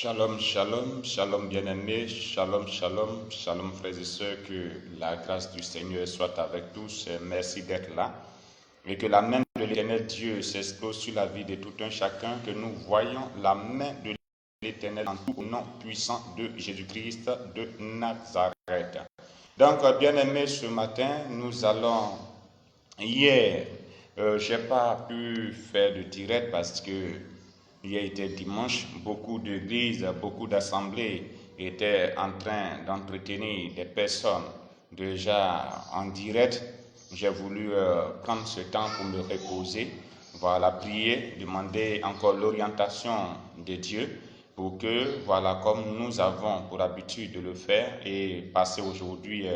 Shalom, shalom, shalom bien-aimés, shalom, shalom, shalom frères et sœurs, que la grâce du Seigneur soit avec tous. Merci d'être là. Et que la main de l'Éternel Dieu s'explose sur la vie de tout un chacun, que nous voyons la main de l'Éternel en tout au nom puissant de Jésus-Christ de Nazareth. Donc, bien-aimés, ce matin, nous allons... Hier, je n'ai pas pu faire de direct parce que hier était dimanche, beaucoup d'églises, beaucoup d'assemblées étaient en train d'entretenir des personnes déjà en direct. J'ai voulu prendre ce temps pour me reposer, voilà, prier, demander encore l'orientation de Dieu pour que, voilà, comme nous avons pour habitude de le faire et passer aujourd'hui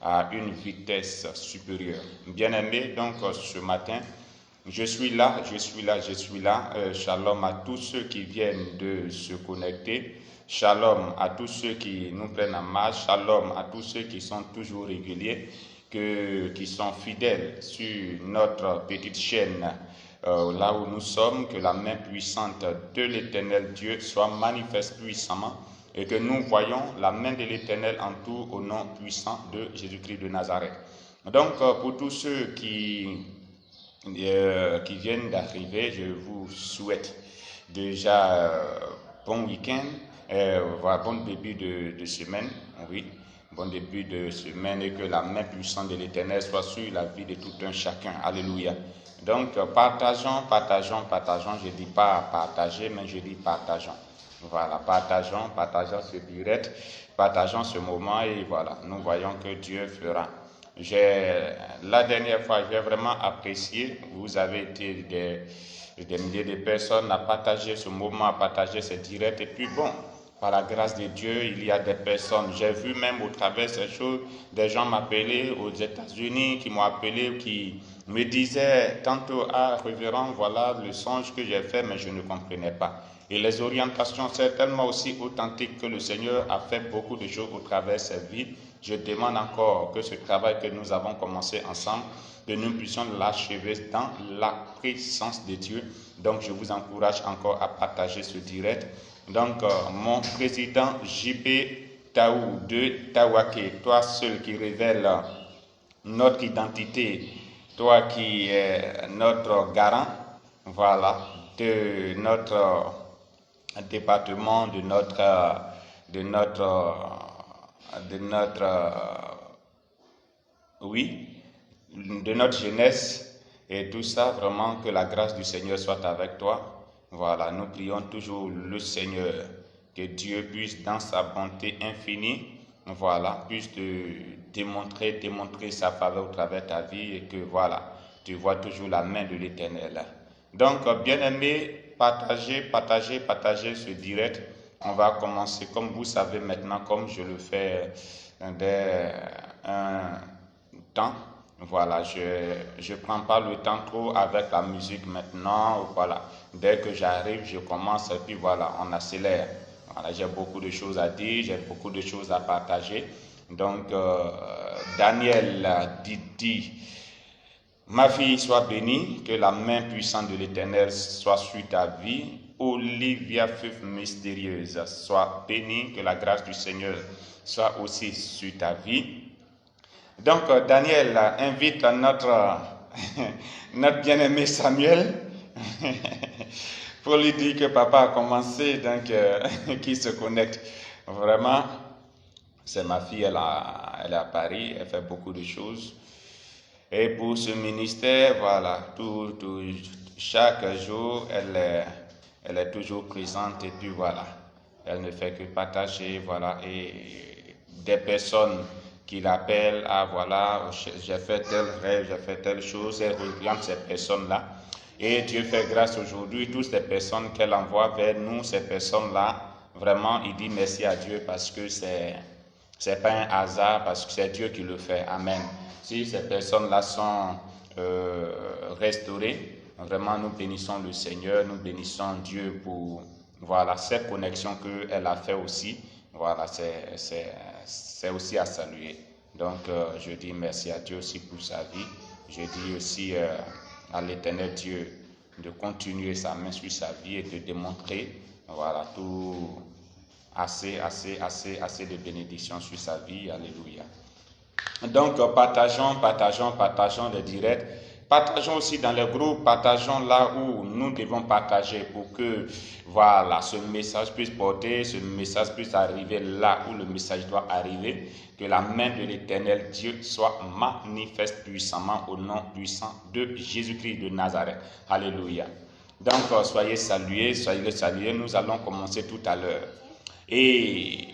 à une vitesse supérieure. Bien-aimés, donc ce matin, je suis là. Shalom à tous ceux qui viennent de se connecter. Shalom à tous ceux qui nous prennent en marche. Shalom à tous ceux qui sont toujours réguliers, qui sont fidèles sur notre petite chaîne. Là où nous sommes, que la main puissante de l'Éternel Dieu soit manifeste puissamment et que nous voyons la main de l'Éternel en tout au nom puissant de Jésus-Christ de Nazareth. Donc, pour tous ceux qui viennent d'arriver, je vous souhaite déjà bon week-end, bon début de semaine, oui, bon début de semaine, et que la main puissante de l'Éternel soit sur la vie de tout un chacun. Alléluia. Donc, partageons, je dis pas partager, mais je dis partageons. Voilà, partageons ce direct, partageons ce moment, et voilà, nous voyons que Dieu fera. La dernière fois, j'ai vraiment apprécié, vous avez été des milliers de personnes à partager ce moment, à partager ce direct, et puis bon, par la grâce de Dieu, il y a des personnes, j'ai vu même au travers de ces choses, des gens m'appeler aux États-Unis, qui m'ont appelé, qui me disaient tantôt, ah révérend, voilà le songe que j'ai fait, mais je ne comprenais pas. Et les orientations, c'est tellement aussi authentique que le Seigneur a fait beaucoup de choses au travers de cette vie. Je demande encore que ce travail que nous avons commencé ensemble, que nous puissions l'achever dans la présence de Dieu. Donc, je vous encourage encore à partager ce direct. Donc, mon président JP Taou de Tawake, toi seul qui révèle notre identité, toi qui es notre garant, voilà, de notre département, de notre jeunesse et tout ça, vraiment que la grâce du Seigneur soit avec toi. Voilà, nous prions toujours le Seigneur, que Dieu puisse dans sa bonté infinie, voilà, puisse te démontrer sa faveur au travers de ta vie et que voilà, tu vois toujours la main de l'Éternel. Donc, bien-aimés, partagez ce direct. On va commencer, comme vous savez maintenant, comme je le fais dès un temps. Voilà, je prends pas le temps trop avec la musique maintenant. Voilà, dès que j'arrive, je commence et puis voilà, on accélère. Voilà, j'ai beaucoup de choses à dire, j'ai beaucoup de choses à partager. Donc, Daniel dit, ma fille, sois bénie, que la main puissante de l'Éternel soit sur ta vie. Olivia, feuve mystérieuse, sois bénie, que la grâce du Seigneur soit aussi sur ta vie. Donc, Daniel invite notre, notre bien-aimé Samuel pour lui dire que papa a commencé, donc qu'il se connecte. Vraiment, c'est ma fille, elle est à Paris, elle fait beaucoup de choses. Et pour ce ministère, voilà, chaque jour, elle est toujours présente et puis voilà, elle ne fait que partager, voilà, et des personnes qui l'appellent, ah voilà, j'ai fait tel rêve, j'ai fait telle chose, elle regarde ces personnes-là. Et Dieu fait grâce aujourd'hui, toutes ces personnes qu'elle envoie vers nous, ces personnes-là, vraiment, il dit merci à Dieu parce que c'est pas un hasard, parce que c'est Dieu qui le fait. Amen. Si ces personnes-là sont restaurées, vraiment nous bénissons le Seigneur, nous bénissons Dieu pour voilà cette connexion qu'elle a fait aussi. Voilà, c'est aussi à saluer. Donc je dis merci à Dieu aussi pour sa vie. Je dis aussi à l'Éternel Dieu de continuer sa main sur sa vie et de démontrer voilà Assez de bénédictions sur sa vie. Alléluia. Donc, partageons les directs. Partageons aussi dans les groupes, partageons là où nous devons partager pour que, voilà, ce message puisse porter, ce message puisse arriver là où le message doit arriver. Que la main de l'Éternel Dieu soit manifeste puissamment au nom puissant de Jésus-Christ de Nazareth. Alléluia. Donc, soyez salués. Nous allons commencer tout à l'heure. Et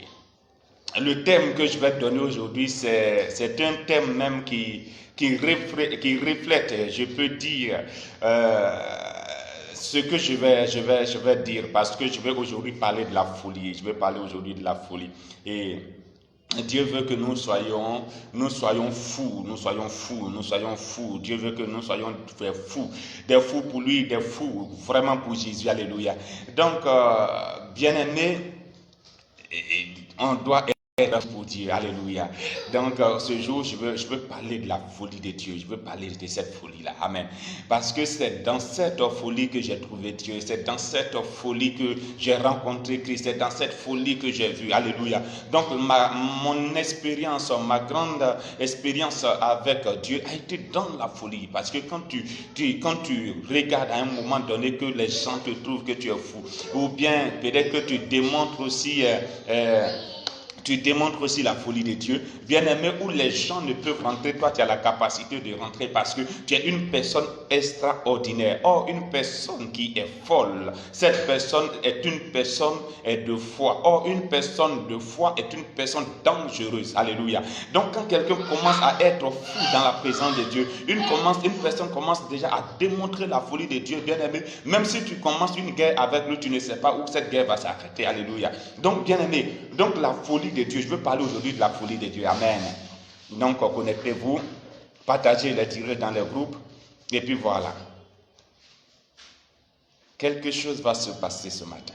le thème que je vais donner aujourd'hui, c'est un thème même qui reflète, je peux dire, ce que je vais dire, parce que je vais aujourd'hui parler de la folie. Je vais parler aujourd'hui de la folie. Et Dieu veut que nous soyons fous. Dieu veut que nous soyons des fous pour lui, des fous vraiment pour Jésus. Alléluia. Donc, bien-aimés, on doit être pour Dieu. Alléluia. Donc, ce jour, je veux parler de la folie de Dieu. Je veux parler de cette folie-là. Amen. Parce que c'est dans cette folie que j'ai trouvé Dieu. C'est dans cette folie que j'ai rencontré Christ. C'est dans cette folie que j'ai vu. Alléluia. Donc, mon expérience, ma grande expérience avec Dieu a été dans la folie. Parce que quand tu regardes à un moment donné que les gens te trouvent que tu es fou, ou bien peut-être que tu démontres aussi la folie de Dieu, bien-aimé, où les gens ne peuvent rentrer, toi tu as la capacité de rentrer parce que tu es une personne extraordinaire. Or, une personne qui est folle, cette personne est une personne de foi. Or, une personne de foi est une personne dangereuse. Alléluia. Donc, quand quelqu'un commence à être fou dans la présence de Dieu, une personne commence déjà à démontrer la folie de Dieu, bien-aimé, même si tu commences une guerre avec lui, tu ne sais pas où cette guerre va s'arrêter. Alléluia. Donc, bien-aimé, donc la folie de Dieu, je veux parler aujourd'hui de la folie de Dieu. Amen. Donc, connectez-vous, partagez les directs dans les groupes, et puis voilà. Quelque chose va se passer ce matin.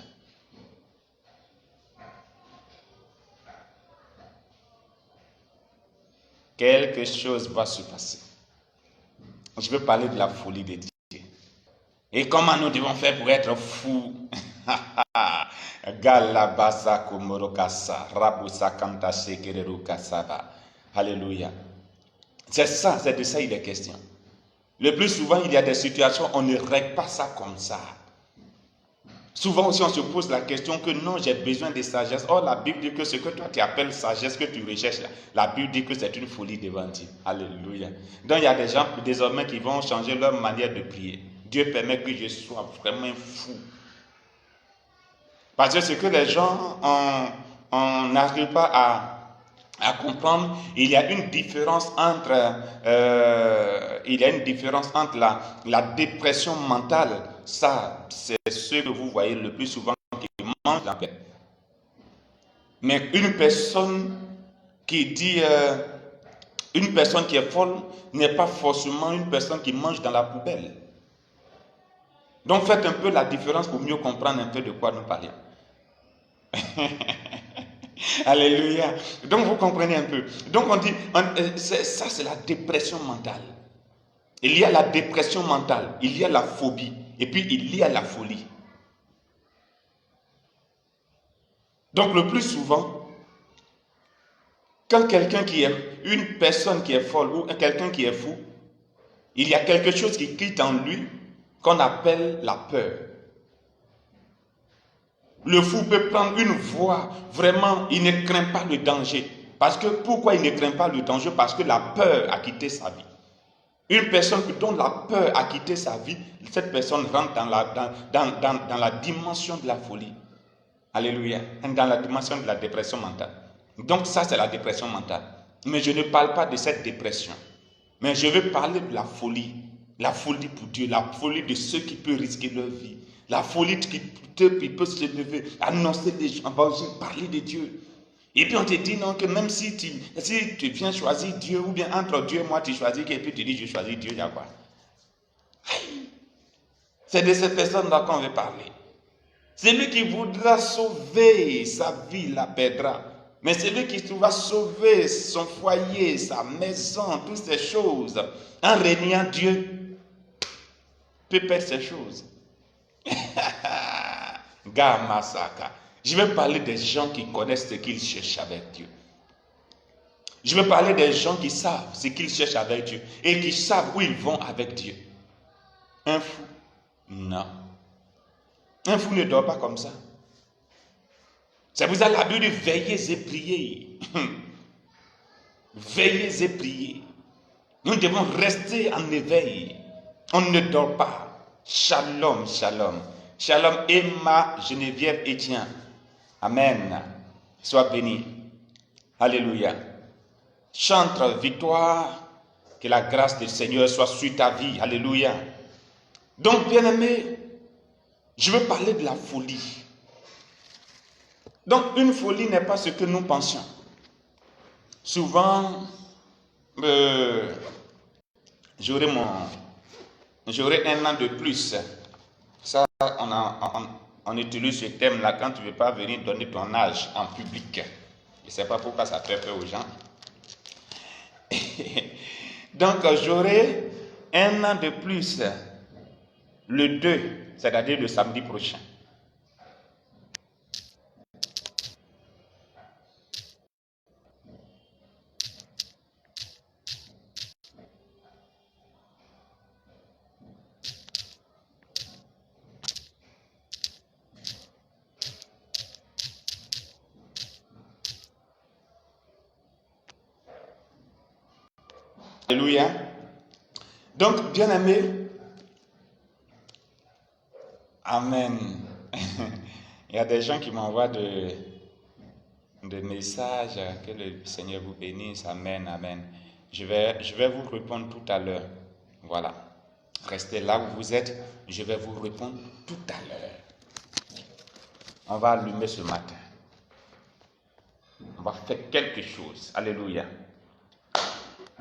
Quelque chose va se passer. Je veux parler de la folie de Dieu. Et comment nous devons faire pour être fous? Galabasa komorokasa, rabusa kanta sekereru kasaba. Alléluia. C'est de ça il est question. Le plus souvent, il y a des situations, on ne règle pas ça comme ça. Souvent aussi, on se pose la question que non, j'ai besoin de sagesse. Or, la Bible dit que ce que toi tu appelles sagesse, que tu recherches là, la Bible dit que c'est une folie devant Dieu. Alléluia. Donc, il y a des gens désormais qui vont changer leur manière de prier. Dieu permet que je sois vraiment fou. Parce que ce que les gens n'arrivent pas à comprendre, il y a une différence entre, la dépression mentale. Ça, c'est ce que vous voyez le plus souvent qui mange la paix. Mais une personne qui dit, une personne qui est folle n'est pas forcément une personne qui mange dans la poubelle. Donc faites un peu la différence pour mieux comprendre un peu de quoi nous parlons. Alléluia. Donc vous comprenez un peu. Donc on dit, ça c'est la dépression mentale. Il y a la dépression mentale, il y a la phobie, et puis il y a la folie. Donc le plus souvent, quand une personne qui est folle ou quelqu'un qui est fou, il y a quelque chose qui quitte en lui qu'on appelle la peur. Le fou peut prendre une voie, vraiment, il ne craint pas le danger. Parce que pourquoi il ne craint pas le danger? Parce que la peur a quitté sa vie. Une personne dont la peur a quitté sa vie, cette personne rentre dans la dimension de la folie. Alléluia. Dans la dimension de la dépression mentale. Donc ça, c'est la dépression mentale. Mais je ne parle pas de cette dépression. Mais je veux parler de la folie. La folie pour Dieu, la folie de ceux qui peuvent risquer leur vie. La folie qui peut se lever, annoncer des gens, parler de Dieu. Et puis on te dit non, que même si tu viens choisir Dieu, ou bien entre Dieu et moi, tu choisis, et puis tu dis je choisis Dieu, il y a quoi? C'est de cette personne-là qu'on veut parler. Celui qui voudra sauver sa vie la perdra. Mais celui qui va sauver son foyer, sa maison, toutes ces choses, en régnant Dieu, peut perdre ces choses. Gamasaka. Je vais parler des gens qui connaissent ce qu'ils cherchent avec Dieu. Je vais parler des gens qui savent ce qu'ils cherchent avec Dieu et qui savent où ils vont avec Dieu. Un fou? Non. Un fou ne dort pas comme ça. C'est pour ça que la Bible dit veillez et priez. Veillez et priez. Nous devons rester en éveil. On ne dort pas. Shalom, shalom. Shalom, Emma, Geneviève, Etienne. Amen. Sois béni. Alléluia. Chante victoire. Que la grâce du Seigneur soit sur ta vie. Alléluia. Donc, bien-aimé, je veux parler de la folie. Donc, une folie n'est pas ce que nous pensions. Souvent, j'aurai un an de plus. Ça, on utilise ce thème-là quand tu ne veux pas venir donner ton âge en public. Je ne sais pas pourquoi ça fait peur aux gens. Donc, j'aurai un an de plus le 2, c'est-à-dire le samedi prochain. Alléluia. Donc, bien-aimé, amen. Il y a des gens qui m'envoient de messages, que le Seigneur vous bénisse, amen, amen. Je vais vous répondre tout à l'heure. Voilà. Restez là où vous êtes, je vais vous répondre tout à l'heure. On va allumer ce matin. On va faire quelque chose. Alléluia.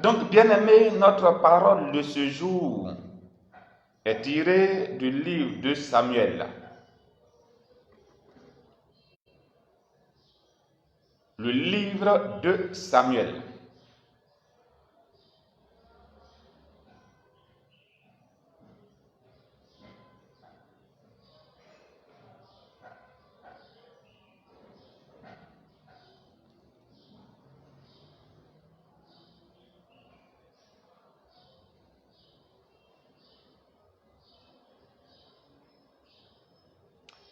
Donc, bien-aimé, notre parole de ce jour est tirée du livre de Samuel. Le livre de Samuel.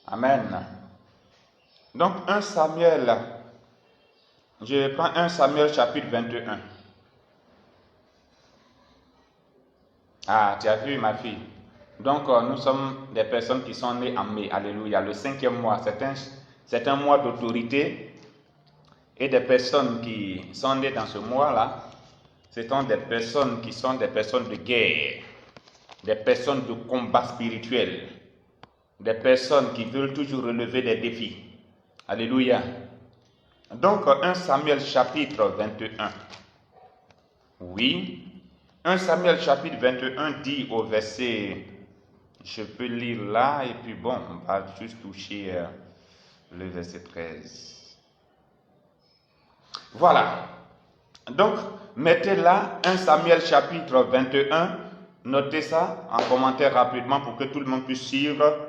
Amen. Donc, 1 Samuel, je prends 1 Samuel chapitre 21. Ah, tu as vu ma fille. Donc, nous sommes des personnes qui sont nées en mai. Alléluia. Le 5e mois, c'est un mois d'autorité. Et des personnes qui sont nées dans ce mois-là, ce sont des personnes qui sont des personnes de guerre, des personnes de combat spirituel, des personnes qui veulent toujours relever des défis. Alléluia. Donc, 1 Samuel chapitre 21. Oui. 1 Samuel chapitre 21 dit au verset, je peux lire là, et puis bon, on va juste toucher le verset 13. Voilà. Donc, mettez là 1 Samuel chapitre 21. Notez ça en commentaire rapidement pour que tout le monde puisse suivre.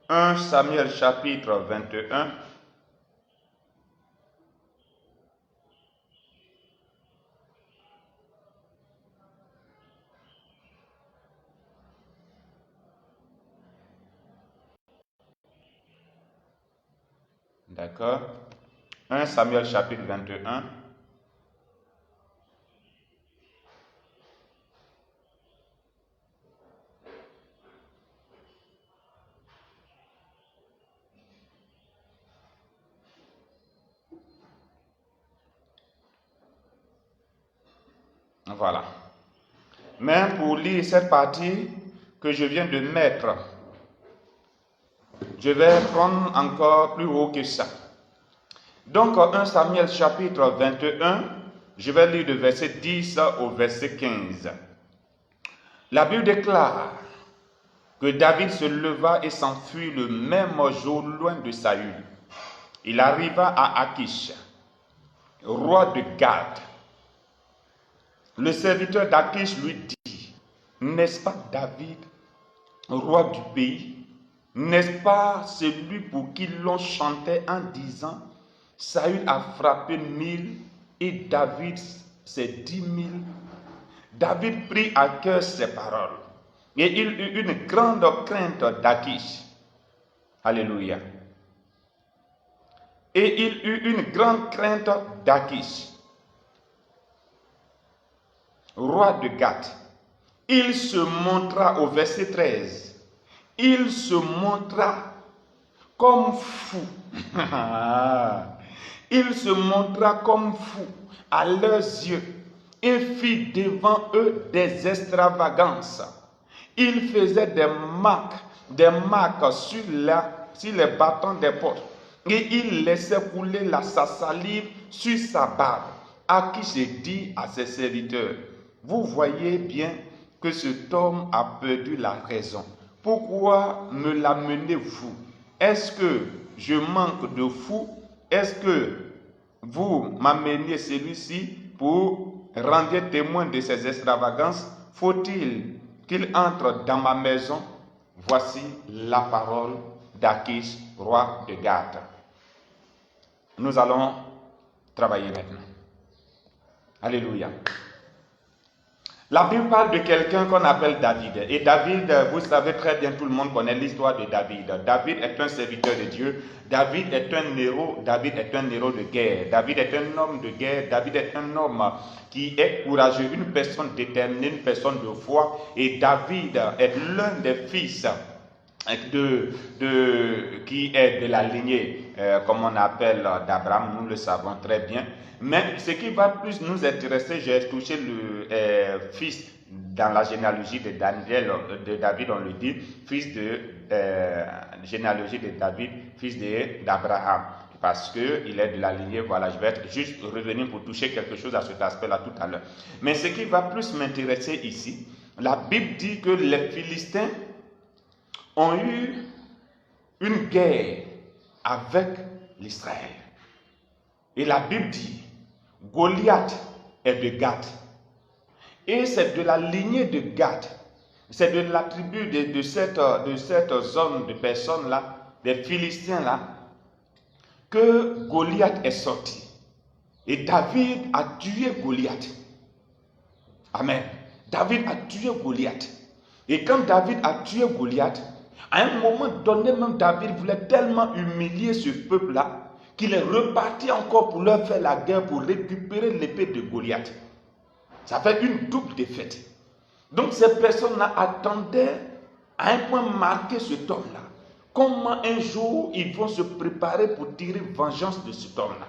1 Samuel chapitre 21. D'accord. 1 Samuel chapitre 21. Voilà. Mais pour lire cette partie que je viens de mettre, je vais prendre encore plus haut que ça. Donc, 1 Samuel chapitre 21, je vais lire de verset 10 au verset 15. La Bible déclare que David se leva et s'enfuit le même jour loin de Saül. Il arriva à Akish, roi de Gad. Le serviteur d'Akish lui dit, n'est-ce pas David, roi du pays? N'est-ce pas celui pour qui l'on chantait en disant, Saül a frappé 1000 et David ses 10 000. David prit à cœur ces paroles et il eut une grande crainte d'Achish. Alléluia. Et il eut une grande crainte d'Achish, roi de Gath. Il se montra au verset 13. Il se montra comme fou. Il se montra comme fou à leurs yeux et fit devant eux des extravagances. Il faisait des marques sur les bâtons des portes et il laissait couler sa salive sur sa barbe. Achish dit à ses serviteurs, vous voyez bien que cet homme a perdu la raison. Pourquoi me l'amenez-vous? Est-ce que je manque de fou? Est-ce que vous m'amenez celui-ci pour rendre témoin de ses extravagances? Faut-il qu'il entre dans ma maison? Voici la parole d'Achish, roi de Gath. Nous allons travailler maintenant. Alléluia. La Bible parle de quelqu'un qu'on appelle David. Et David, vous savez très bien, tout le monde connaît l'histoire de David. David est un serviteur de Dieu. David est un héros. David est un héros de guerre. David est un homme de guerre. David est un homme qui est courageux, une personne déterminée, une personne de foi. Et David est l'un des fils qui est de la lignée, comme on appelle d'Abraham, nous le savons très bien. Mais ce qui va plus nous intéresser, j'ai touché le fils dans la généalogie de David, on le dit, fils de généalogie de David, fils d'Abraham, parce qu'il est de la lignée. Voilà, je vais juste revenir pour toucher quelque chose à cet aspect-là tout à l'heure. Mais ce qui va plus m'intéresser ici, la Bible dit que les Philistins ont eu une guerre avec l'Israël. Et la Bible dit, Goliath est de Gath. Et c'est de la lignée de Gath, c'est de la tribu de cette zone de personnes-là, des Philistins-là, que Goliath est sorti. Et David a tué Goliath. Amen. David a tué Goliath. Et quand David a tué Goliath, à un moment donné, même David voulait tellement humilier ce peuple-là qu'il est reparti encore pour leur faire la guerre, pour récupérer l'épée de Goliath. Ça fait une double défaite. Donc ces personnes-là attendaient à un point marqué cet homme-là. Comment un jour ils vont se préparer pour tirer vengeance de cet homme-là.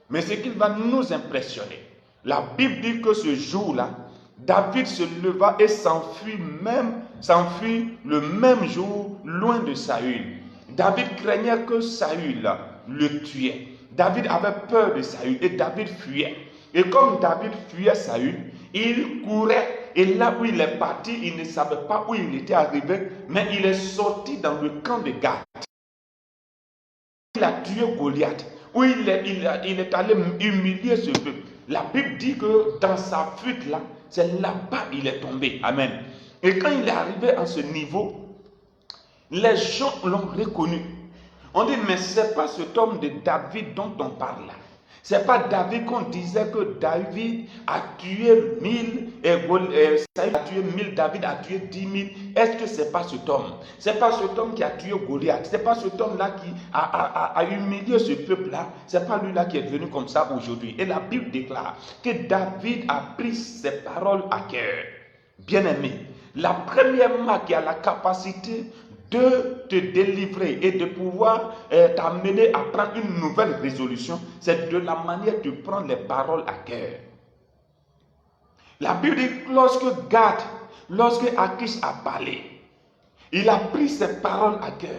Mais ce qui va nous impressionner, la Bible dit que ce jour-là, David se leva et s'enfuit le même jour loin de Saül. David craignait que Saül le tuait. David avait peur de Saül et David fuyait. Et comme David fuyait Saül, il courait. Et là où il est parti, il ne savait pas où il était arrivé, mais il est sorti dans le camp de Gath. Il a tué Goliath, où il est allé humilier ce peuple. La Bible dit que dans sa fuite là, c'est là-bas qu'il est tombé. Amen. Et quand il est arrivé à ce niveau, les gens l'ont reconnu. On dit, mais ce n'est pas cet homme de David dont on parle là. Ce n'est pas David qu'on disait que David a tué 1000, Saül a tué 1000, David a tué 10 000. Est-ce que ce n'est pas cet homme? Ce n'est pas cet homme qui a tué Goliath. Ce n'est pas cet homme-là qui a humilié ce peuple-là. Ce n'est pas lui-là qui est devenu comme ça aujourd'hui. Et la Bible déclare que David a pris ses paroles à cœur. Bien-aimé, la première marque qui a la capacité de te délivrer et de pouvoir t'amener à prendre une nouvelle résolution, c'est de la manière de prendre les paroles à cœur. La Bible dit lorsque Achish a parlé, il a pris ses paroles à cœur.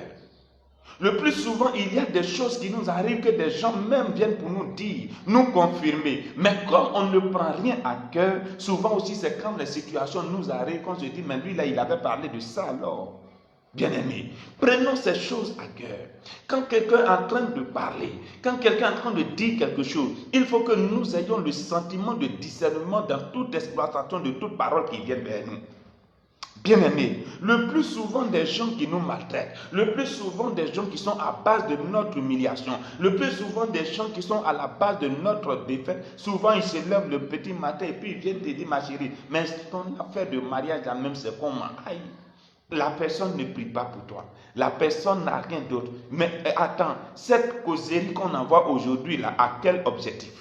Le plus souvent, il y a des choses qui nous arrivent que des gens même viennent pour nous dire, nous confirmer. Mais comme on ne prend rien à cœur, souvent aussi c'est quand les situations nous arrivent, qu'on se dit, mais lui là, il avait parlé de ça alors. Bien-aimés, prenons ces choses à cœur. Quand quelqu'un est en train de parler, quand quelqu'un est en train de dire quelque chose, il faut que nous ayons le sentiment de discernement dans toute exploitation de toute parole qui vient vers nous. Bien-aimés, le plus souvent des gens qui nous maltraitent, le plus souvent des gens qui sont à base de notre humiliation, le plus souvent des gens qui sont à la base de notre défaite, souvent ils se lèvent le petit matin et puis ils viennent te dire, ma chérie, mais ton affaire de mariage là même c'est comment? Aïe, la personne ne prie pas pour toi. La personne n'a rien d'autre. Mais attends, cette causerie qu'on envoie aujourd'hui là, à quel objectif?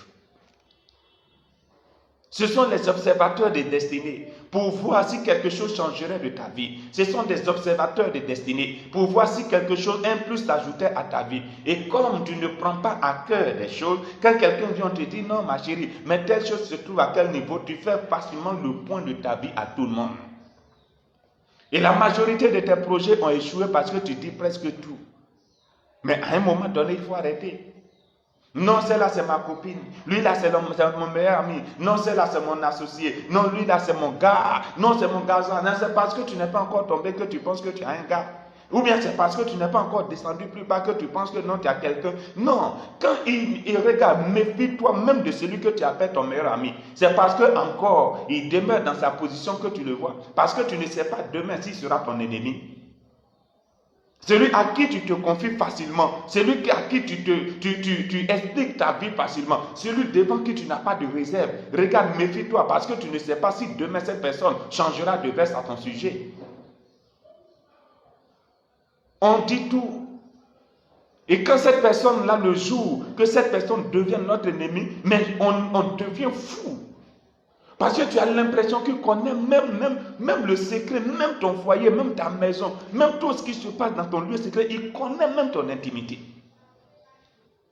Ce sont les observateurs de destinée pour voir si quelque chose changerait de ta vie. Ce sont des observateurs de destinée pour voir si quelque chose, un plus s'ajoutait à ta vie. Et comme tu ne prends pas à cœur des choses, quand quelqu'un vient te dire, non ma chérie, mais telle chose se trouve à quel niveau, tu fais facilement le point de ta vie à tout le monde. Et la majorité de tes projets ont échoué parce que tu dis presque tout. Mais à un moment donné, il faut arrêter. Non, celle-là c'est ma copine. Lui là c'est mon meilleur ami. Non, celle-là c'est mon associé. Non, lui là c'est mon gars. Non, c'est mon gazon. Non, c'est parce que tu n'es pas encore tombé que tu penses que tu as un gars. Ou bien c'est parce que tu n'es pas encore descendu plus bas que tu penses que non, tu as quelqu'un. Non, quand il regarde, méfie-toi même de celui que tu appelles ton meilleur ami. C'est parce que encore il demeure dans sa position que tu le vois. Parce que tu ne sais pas demain s'il sera ton ennemi. Celui à qui tu te confies facilement, celui à qui tu expliques ta vie facilement, celui devant qui tu n'as pas de réserve. Regarde, méfie-toi parce que tu ne sais pas si demain cette personne changera de veste à ton sujet. On dit tout. Et quand cette personne-là, le jour que cette personne devient notre ennemi, mais on devient fou. Parce que tu as l'impression qu'il connaît même le secret, même ton foyer, même ta maison, même tout ce qui se passe dans ton lieu secret, il connaît même ton intimité.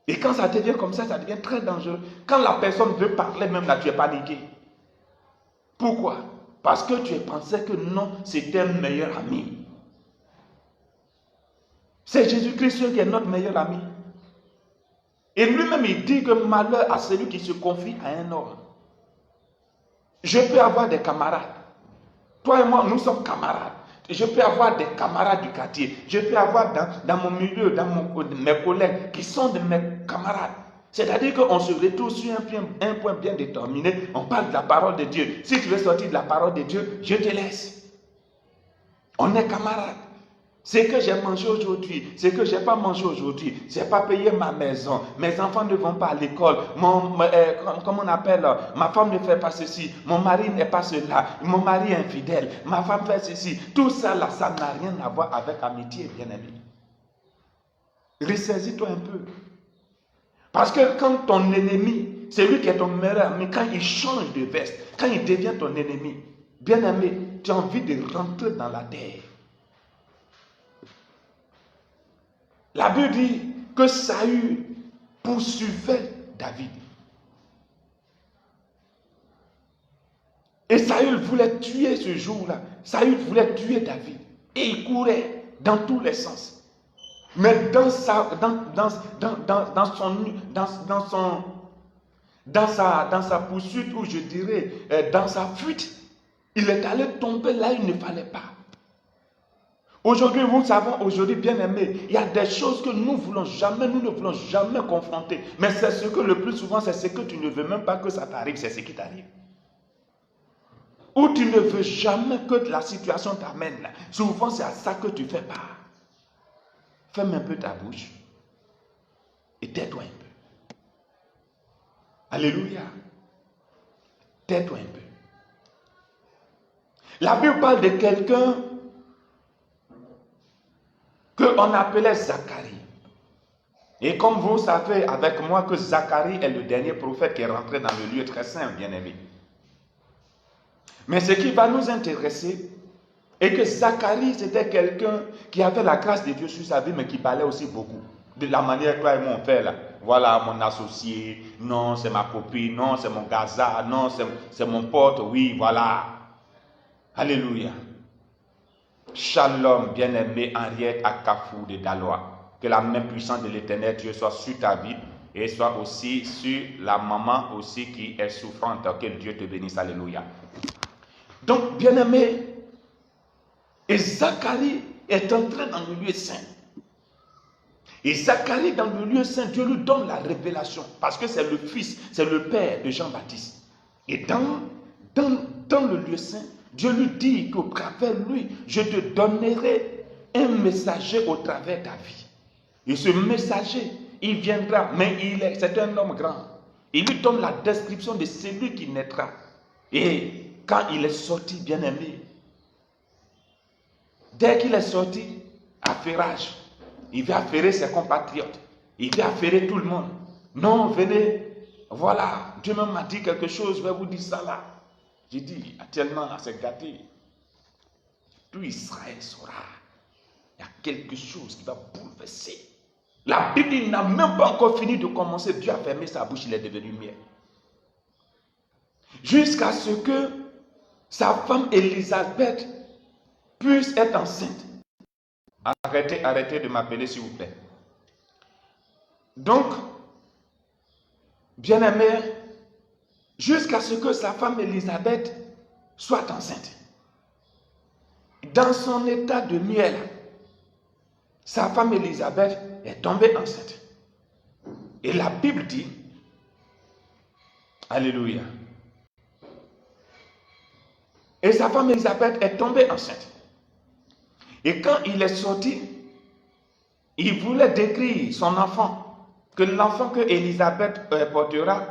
Et quand ça devient comme ça devient très dangereux. Quand la personne veut parler, même là, tu es paniqué. Pourquoi? Parce que tu pensais que non, c'était un meilleur ami. C'est Jésus-Christ qui est notre meilleur ami. Et lui-même, il dit que malheur à celui qui se confie à un homme. Je peux avoir des camarades. Toi et moi, nous sommes camarades. Je peux avoir des camarades du quartier. Je peux avoir dans mon milieu, mes collègues qui sont de mes camarades. C'est-à-dire qu'on se retrouve sur un point bien déterminé. On parle de la parole de Dieu. Si tu veux sortir de la parole de Dieu, je te laisse. On est camarades. Ce que j'ai mangé aujourd'hui, ce que je n'ai pas mangé aujourd'hui, je n'ai pas payé ma maison, mes enfants ne vont pas à l'école, comment on appelle, ma femme ne fait pas ceci, mon mari n'est pas cela, mon mari est infidèle, ma femme fait ceci. Tout ça là, ça n'a rien à voir avec amitié, bien-aimé. Ressaisis-toi un peu. Parce que quand ton ennemi, c'est lui qui est ton meilleur ami, quand il change de veste, quand il devient ton ennemi, bien-aimé, tu as envie de rentrer dans la terre. La Bible dit que Saül poursuivait David. Et Saül voulait tuer ce jour-là. Saül voulait tuer David. Et il courait dans tous les sens. Mais dans sa poursuite, ou je dirais dans sa fuite, il est allé tomber là où il ne fallait pas. Aujourd'hui, nous savons, aujourd'hui, bien aimé, il y a des choses que nous ne voulons jamais confronter. Mais c'est ce que le plus souvent, c'est ce que tu ne veux même pas que ça t'arrive, c'est ce qui t'arrive. Ou tu ne veux jamais que la situation t'amène. Souvent, c'est à ça que tu fais part. Ferme un peu ta bouche et tais-toi un peu. Alléluia. Tais-toi un peu. La Bible parle de quelqu'un qu'on appelait Zacharie. Et comme vous savez avec moi que Zacharie est le dernier prophète qui est rentré dans le lieu très saint, bien-aimé. Mais ce qui va nous intéresser est que Zacharie, c'était quelqu'un qui avait la grâce de Dieu sur sa vie, mais qui parlait aussi beaucoup. De la manière que toi et moi on fait là. Voilà mon associé, non c'est ma copine, non c'est mon gaza, non c'est mon pote, oui voilà. Alléluia. Shalom, bien-aimé Henriette Akafou de Dalois. Que la main puissante de l'Éternel Dieu soit sur ta vie et soit aussi sur la maman aussi qui est souffrante. Que Dieu te bénisse. Alléluia. Donc, bien-aimé, et Zacharie est entré dans le lieu saint. Et Zacharie, dans le lieu saint, Dieu lui donne la révélation parce que c'est le fils, c'est le père de Jean-Baptiste. Et dans le lieu saint, Dieu lui dit qu'au travers de lui, je te donnerai un messager au travers de ta vie. Et ce messager, il viendra, mais c'est un homme grand. Il lui donne la description de celui qui naîtra. Et quand il est sorti, bien-aimé, dès qu'il est sorti, affairage, il va affairer ses compatriotes, il va affairer tout le monde. Non, venez, voilà, Dieu m'a dit quelque chose, je vais vous dire ça là. J'ai dit, actuellement, là, c'est gâté. Tout Israël saura. Il y a quelque chose qui va bouleverser. La Bible n'a même pas encore fini de commencer. Dieu a fermé sa bouche, il est devenu miel. Jusqu'à ce que sa femme Élisabeth puisse être enceinte. Arrêtez de m'appeler s'il vous plaît. Donc, bien-aimé, jusqu'à ce que sa femme Élisabeth soit enceinte. Dans son état de miel, sa femme Élisabeth est tombée enceinte. Et la Bible dit, alléluia. Et sa femme Élisabeth est tombée enceinte. Et quand il est sorti, il voulait décrire son enfant, que l'enfant que Élisabeth portera.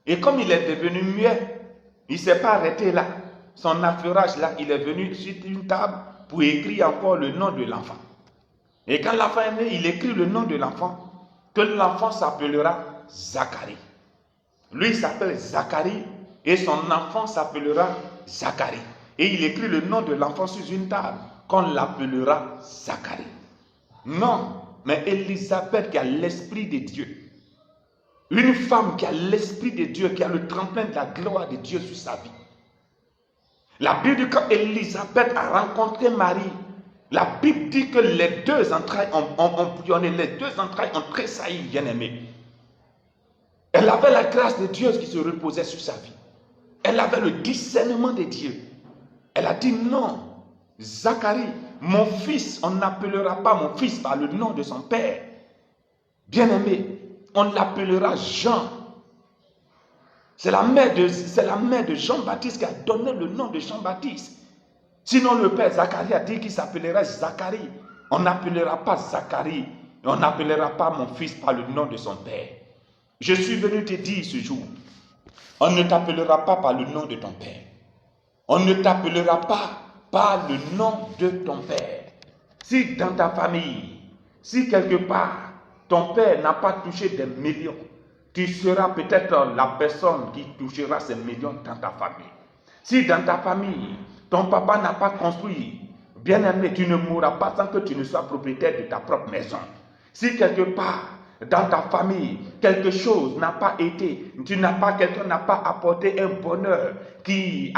Et comme il est devenu muet, il ne s'est pas arrêté là. Son affairage là, il est venu sur une table pour écrire encore le nom de l'enfant. Et quand l'enfant est né, il écrit le nom de l'enfant, que l'enfant s'appellera Zacharie. Lui, il s'appelle Zacharie et son enfant s'appellera Zacharie. Et il écrit le nom de l'enfant sur une table, qu'on l'appellera Zacharie. Non, mais Élisabeth qui a l'esprit de Dieu. Une femme qui a l'esprit de Dieu, qui a le tremplin de la gloire de Dieu sur sa vie. La Bible dit quand Élisabeth a rencontré Marie, la Bible dit que les deux entrailles ont bouillonné, les deux entrailles ont tressailli, bien-aimé. Elle avait la grâce de Dieu qui se reposait sur sa vie. Elle avait le discernement de Dieu. Elle a dit non, Zacharie, mon fils, on n'appellera pas mon fils par le nom de son père. Bien-aimé, on l'appellera Jean. C'est la mère de Jean-Baptiste qui a donné le nom de Jean-Baptiste. Sinon, le père Zacharie a dit qu'il s'appellerait Zacharie. On n'appellera pas Zacharie. On n'appellera pas mon fils par le nom de son père. Je suis venu te dire ce jour, on ne t'appellera pas par le nom de ton père. On ne t'appellera pas par le nom de ton père. Si dans ta famille, si quelque part, ton père n'a pas touché des millions, tu seras peut-être la personne qui touchera ces millions dans ta famille. Si dans ta famille, ton papa n'a pas construit, bien aimé, tu ne mourras pas sans que tu ne sois propriétaire de ta propre maison. Si quelque part, dans ta famille, quelque chose n'a pas été, quelqu'un n'a pas apporté un bonheur qui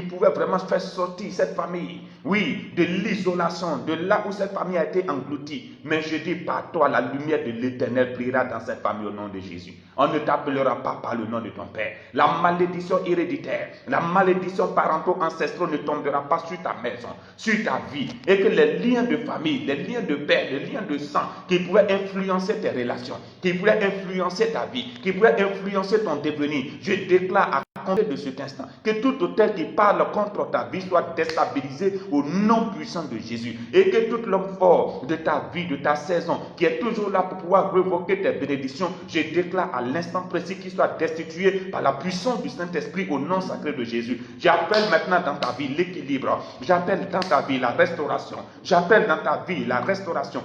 pouvait vraiment faire sortir cette famille, oui, de l'isolation, de là où cette famille a été engloutie. Mais je dis par toi, la lumière de l'Éternel brillera dans cette famille au nom de Jésus. On ne t'appellera pas par le nom de ton père. La malédiction héréditaire, la malédiction parentaux ancestraux ne tombera pas sur ta maison, sur ta vie. Et que les liens de famille, les liens de père, les liens de sang qui pouvaient influencer tes relations, qui pouvaient influencer ta vie, qui pouvaient influencer ton devenir, je déclare à compter de cet instant que tout autel qui parle contre ta vie soit déstabilisé au nom puissant de Jésus. Et que tout l'homme fort de ta vie, de ta saison, qui est toujours là pour pouvoir revoquer tes bénédictions, je déclare à l'instant précis qu'il soit destitué par la puissance du Saint-Esprit au nom sacré de Jésus. J'appelle maintenant dans ta vie l'équilibre. J'appelle dans ta vie la restauration. J'appelle dans ta vie la restauration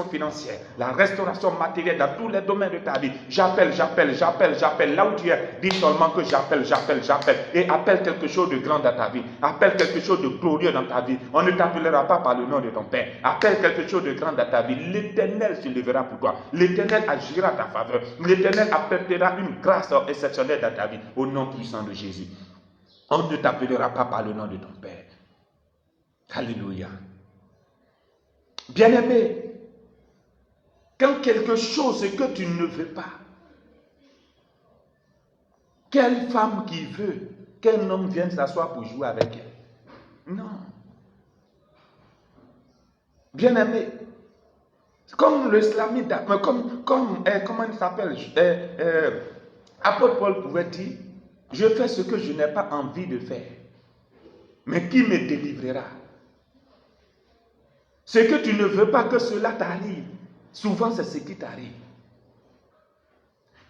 financière, la restauration matérielle dans tous les domaines de ta vie. J'appelle. Là où tu es, dis seulement que j'appelle. Et appelle quelque chose de grand dans ta vie. Appelle quelque chose de glorieux dans ta vie. On ne t'appellera pas par le nom de ton père. Appelle quelque chose de grand dans ta vie. L'Éternel se lèvera pour toi. L'Éternel agira en ta faveur. L'Éternel apportera une grâce exceptionnelle dans ta vie. Au nom puissant de Jésus. On ne t'appellera pas par le nom de ton père. Alléluia. Bien-aimé, quand quelque chose que tu ne veux pas, quelle femme qui veut qu'un homme vienne s'asseoir pour jouer avec elle? Non. Bien-aimé, comme l'islamisme, comment il s'appelle, apôtre Paul pouvait dire, je fais ce que je n'ai pas envie de faire. Mais qui me délivrera? Ce que tu ne veux pas que cela t'arrive, souvent c'est ce qui t'arrive.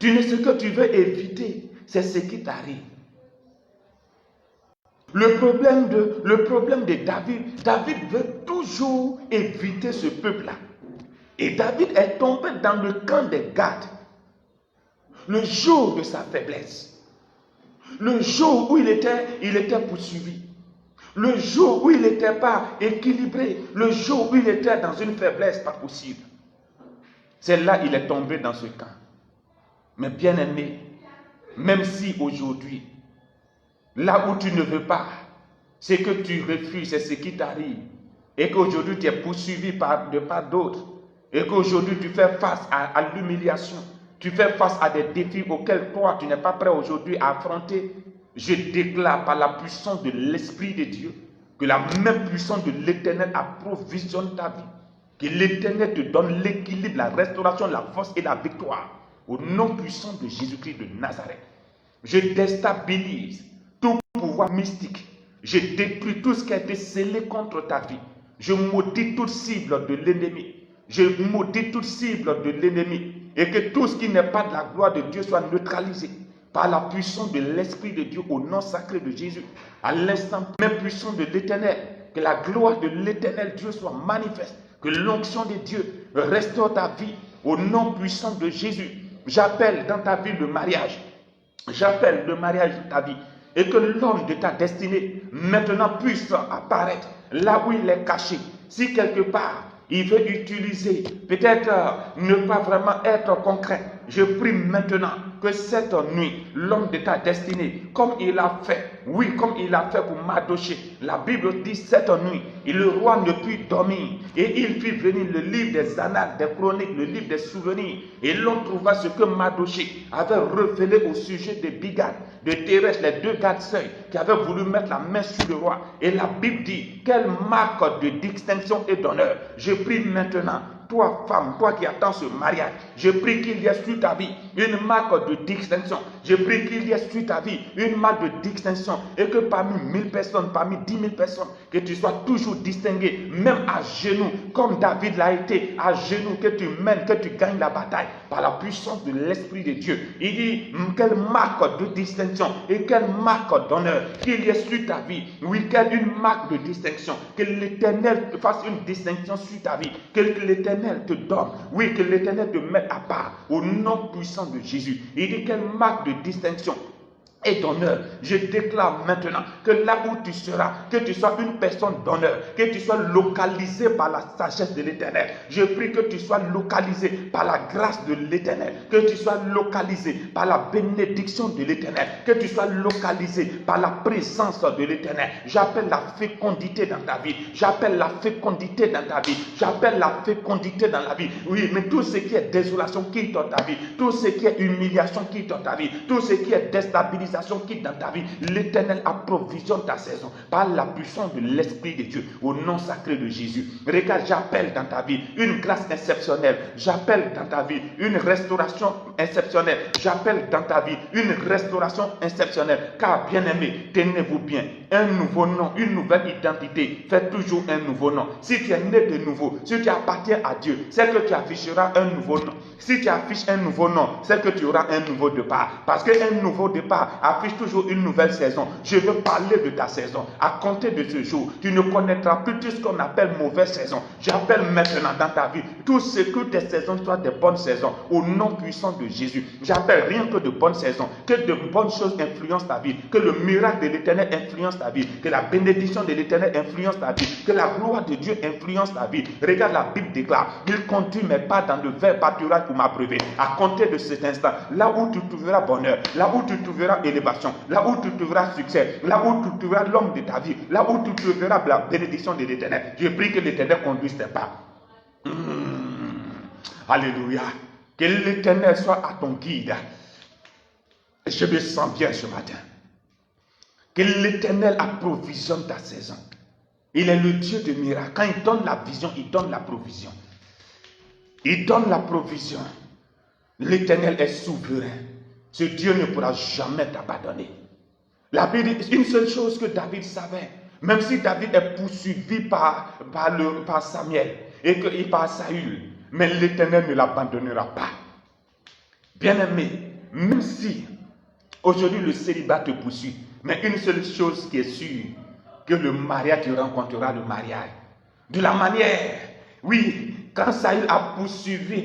Ce que tu veux éviter, c'est ce qui t'arrive. Le problème de David, David veut toujours éviter ce peuple-là. Et David est tombé dans le camp des Gad. Le jour de sa faiblesse. Le jour où il était poursuivi. Le jour où il n'était pas équilibré. Le jour où il était dans une faiblesse pas possible. C'est là qu'il est tombé dans ce camp. Mais bien aimé, même si aujourd'hui, là où tu ne veux pas, c'est que tu refuses, c'est ce qui t'arrive. Et qu'aujourd'hui tu es poursuivi par d'autres. Et qu'aujourd'hui tu fais face à l'humiliation. Tu fais face à des défis auxquels toi tu n'es pas prêt aujourd'hui à affronter. Je déclare par la puissance de l'Esprit de Dieu que la même puissance de l'Éternel approvisionne ta vie. Que l'Éternel te donne l'équilibre, la restauration, la force et la victoire. Au nom puissant de Jésus-Christ de Nazareth. Je déstabilise tout pouvoir mystique. Je détruis tout ce qui a été scellé contre ta vie. Je maudis toute cible de l'ennemi. Je maudis toute cible de l'ennemi. Et que tout ce qui n'est pas de la gloire de Dieu soit neutralisé par la puissance de l'Esprit de Dieu au nom sacré de Jésus. À l'instant même puissant de l'Éternel. Que la gloire de l'Éternel Dieu soit manifeste. Que l'onction de Dieu restaure ta vie au nom puissant de Jésus. J'appelle dans ta vie le mariage. J'appelle le mariage de ta vie. Et que l'homme de ta destinée maintenant puisse apparaître là où il est caché. Si quelque part il veut utiliser, peut-être ne pas vraiment être concret, je prie maintenant que cette nuit, l'homme de ta destinée, comme il a fait, oui, comme il a fait pour Mardochée, la Bible dit cette nuit, et le roi ne put dormir, et il fit venir le livre des annales, des chroniques, le livre des souvenirs, et l'on trouva ce que Mardochée avait révélé au sujet de Bigal, de Thérès, les deux gardes-sœurs qui avaient voulu mettre la main sur le roi. Et la Bible dit, quelle marque de distinction et d'honneur. Je prie maintenant, toi femme, toi qui attends ce mariage, je prie qu'il y ait sur ta vie une marque de distinction. Je prie qu'il y ait sur ta vie une marque de distinction et que parmi 1000 personnes, parmi 10 000 personnes, que tu sois toujours distingué, même à genoux, comme David l'a été, à genoux, que tu mènes, que tu gagnes la bataille par la puissance de l'Esprit de Dieu. Il dit, quelle marque de distinction et quelle marque d'honneur qu'il y ait sur ta vie. Oui, quelle une marque de distinction. Que l'Éternel fasse une distinction sur ta vie. Que l'Éternel te donne. Oui, que l'Éternel te mette à part au nom puissant de Jésus. Il dit quelle marque de distinction et d'honneur. Je déclare maintenant que là où tu seras, que tu sois une personne d'honneur, que tu sois localisé par la sagesse de l'Éternel. Je prie que tu sois localisé par la grâce de l'Éternel, que tu sois localisé par la bénédiction de l'Éternel, que tu sois localisé par la présence de l'Éternel. J'appelle la fécondité dans ta vie. J'appelle la fécondité dans ta vie. J'appelle la fécondité dans la vie. Oui, mais tout ce qui est désolation quitte ta vie. Tout ce qui est humiliation quitte ta vie. Tout ce qui est déstabilisation quitte dans ta vie. L'Éternel approvisionne ta saison par la puissance de l'Esprit de Dieu au nom sacré de Jésus. Regarde, j'appelle dans ta vie une grâce exceptionnelle. J'appelle dans ta vie une restauration exceptionnelle. J'appelle dans ta vie une restauration exceptionnelle. Car bien aimé, tenez-vous bien. Un nouveau nom, une nouvelle identité fait toujours un nouveau nom. Si tu es né de nouveau, si tu appartiens à Dieu, c'est que tu afficheras un nouveau nom. Si tu affiches un nouveau nom, c'est que tu auras un nouveau départ. Parce qu'un nouveau départ affiche toujours une nouvelle saison. Je veux parler de ta saison. À compter de ce jour, tu ne connaîtras plus tout ce qu'on appelle mauvaise saison. J'appelle maintenant dans ta vie tout ce que tes saisons soient des bonnes saisons. Au nom puissant de Jésus, j'appelle rien que de bonnes saisons. Que de bonnes choses influencent ta vie. Que le miracle de l'Éternel influence ta vie. Que la bénédiction de l'Éternel influence ta vie. Que la gloire de Dieu influence ta vie. Regarde, la Bible déclare, il conduit mes pas dans le vert pâturage pour m'abreuver. À compter de cet instant, là où tu trouveras bonheur, là où tu trouveras élévation, là où tu trouveras succès, là où tu trouveras l'homme de ta vie, là où tu trouveras la bénédiction de l'Éternel. Je prie que l'Éternel conduise tes pas. Alléluia. Que l'Éternel soit à ton guide. Je me sens bien ce matin. Que l'Éternel approvisionne ta saison. Il est le Dieu de miracles. Quand il donne la vision, il donne la provision. Il donne la provision. L'Éternel est souverain. Ce Dieu ne pourra jamais t'abandonner. La Bible dit une seule chose que David savait. Même si David est poursuivi par Samuel et par Saül, mais l'Éternel ne l'abandonnera pas. Bien-aimé, même si aujourd'hui le célibat te poursuit, mais une seule chose qui est sûre, que le mariage, tu rencontreras le mariage. De la manière, oui, quand Saül a poursuivi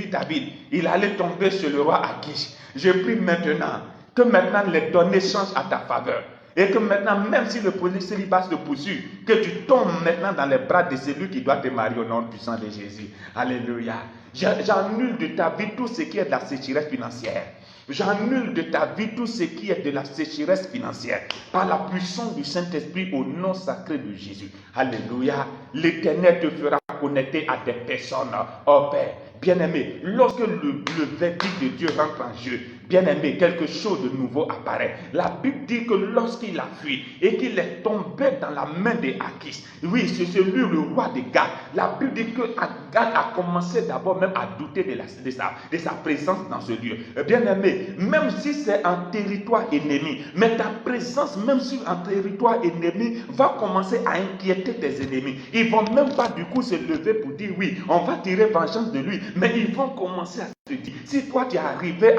David, il allait tomber sur le roi Akish. Je prie maintenant que les données changent à ta faveur. Et que maintenant, même si le célibat te poursuit, que tu tombes maintenant dans les bras de celui qui doit te marier au nom puissant de Jésus. Alléluia. J'annule de ta vie tout ce qui est de la sécheresse financière. J'annule de ta vie tout ce qui est de la sécheresse financière. Par la puissance du Saint-Esprit au nom sacré de Jésus. Alléluia. L'Éternel te fera connecter à des personnes. Oh Père, bien-aimé, lorsque le verdict de Dieu rentre en jeu, bien-aimé, quelque chose de nouveau apparaît. La Bible dit que lorsqu'il a fui et qu'il est tombé dans la main d'Akis, oui, c'est celui, le roi de Gath. La Bible dit que Gath a commencé d'abord même à douter de sa présence dans ce lieu. Bien-aimé, même si c'est un territoire ennemi, mais ta présence, même sur un territoire ennemi, va commencer à inquiéter tes ennemis. Ils vont même pas du coup se lever pour dire oui, on va tirer vengeance de lui, mais ils vont commencer à se dire, si toi tu es arrivé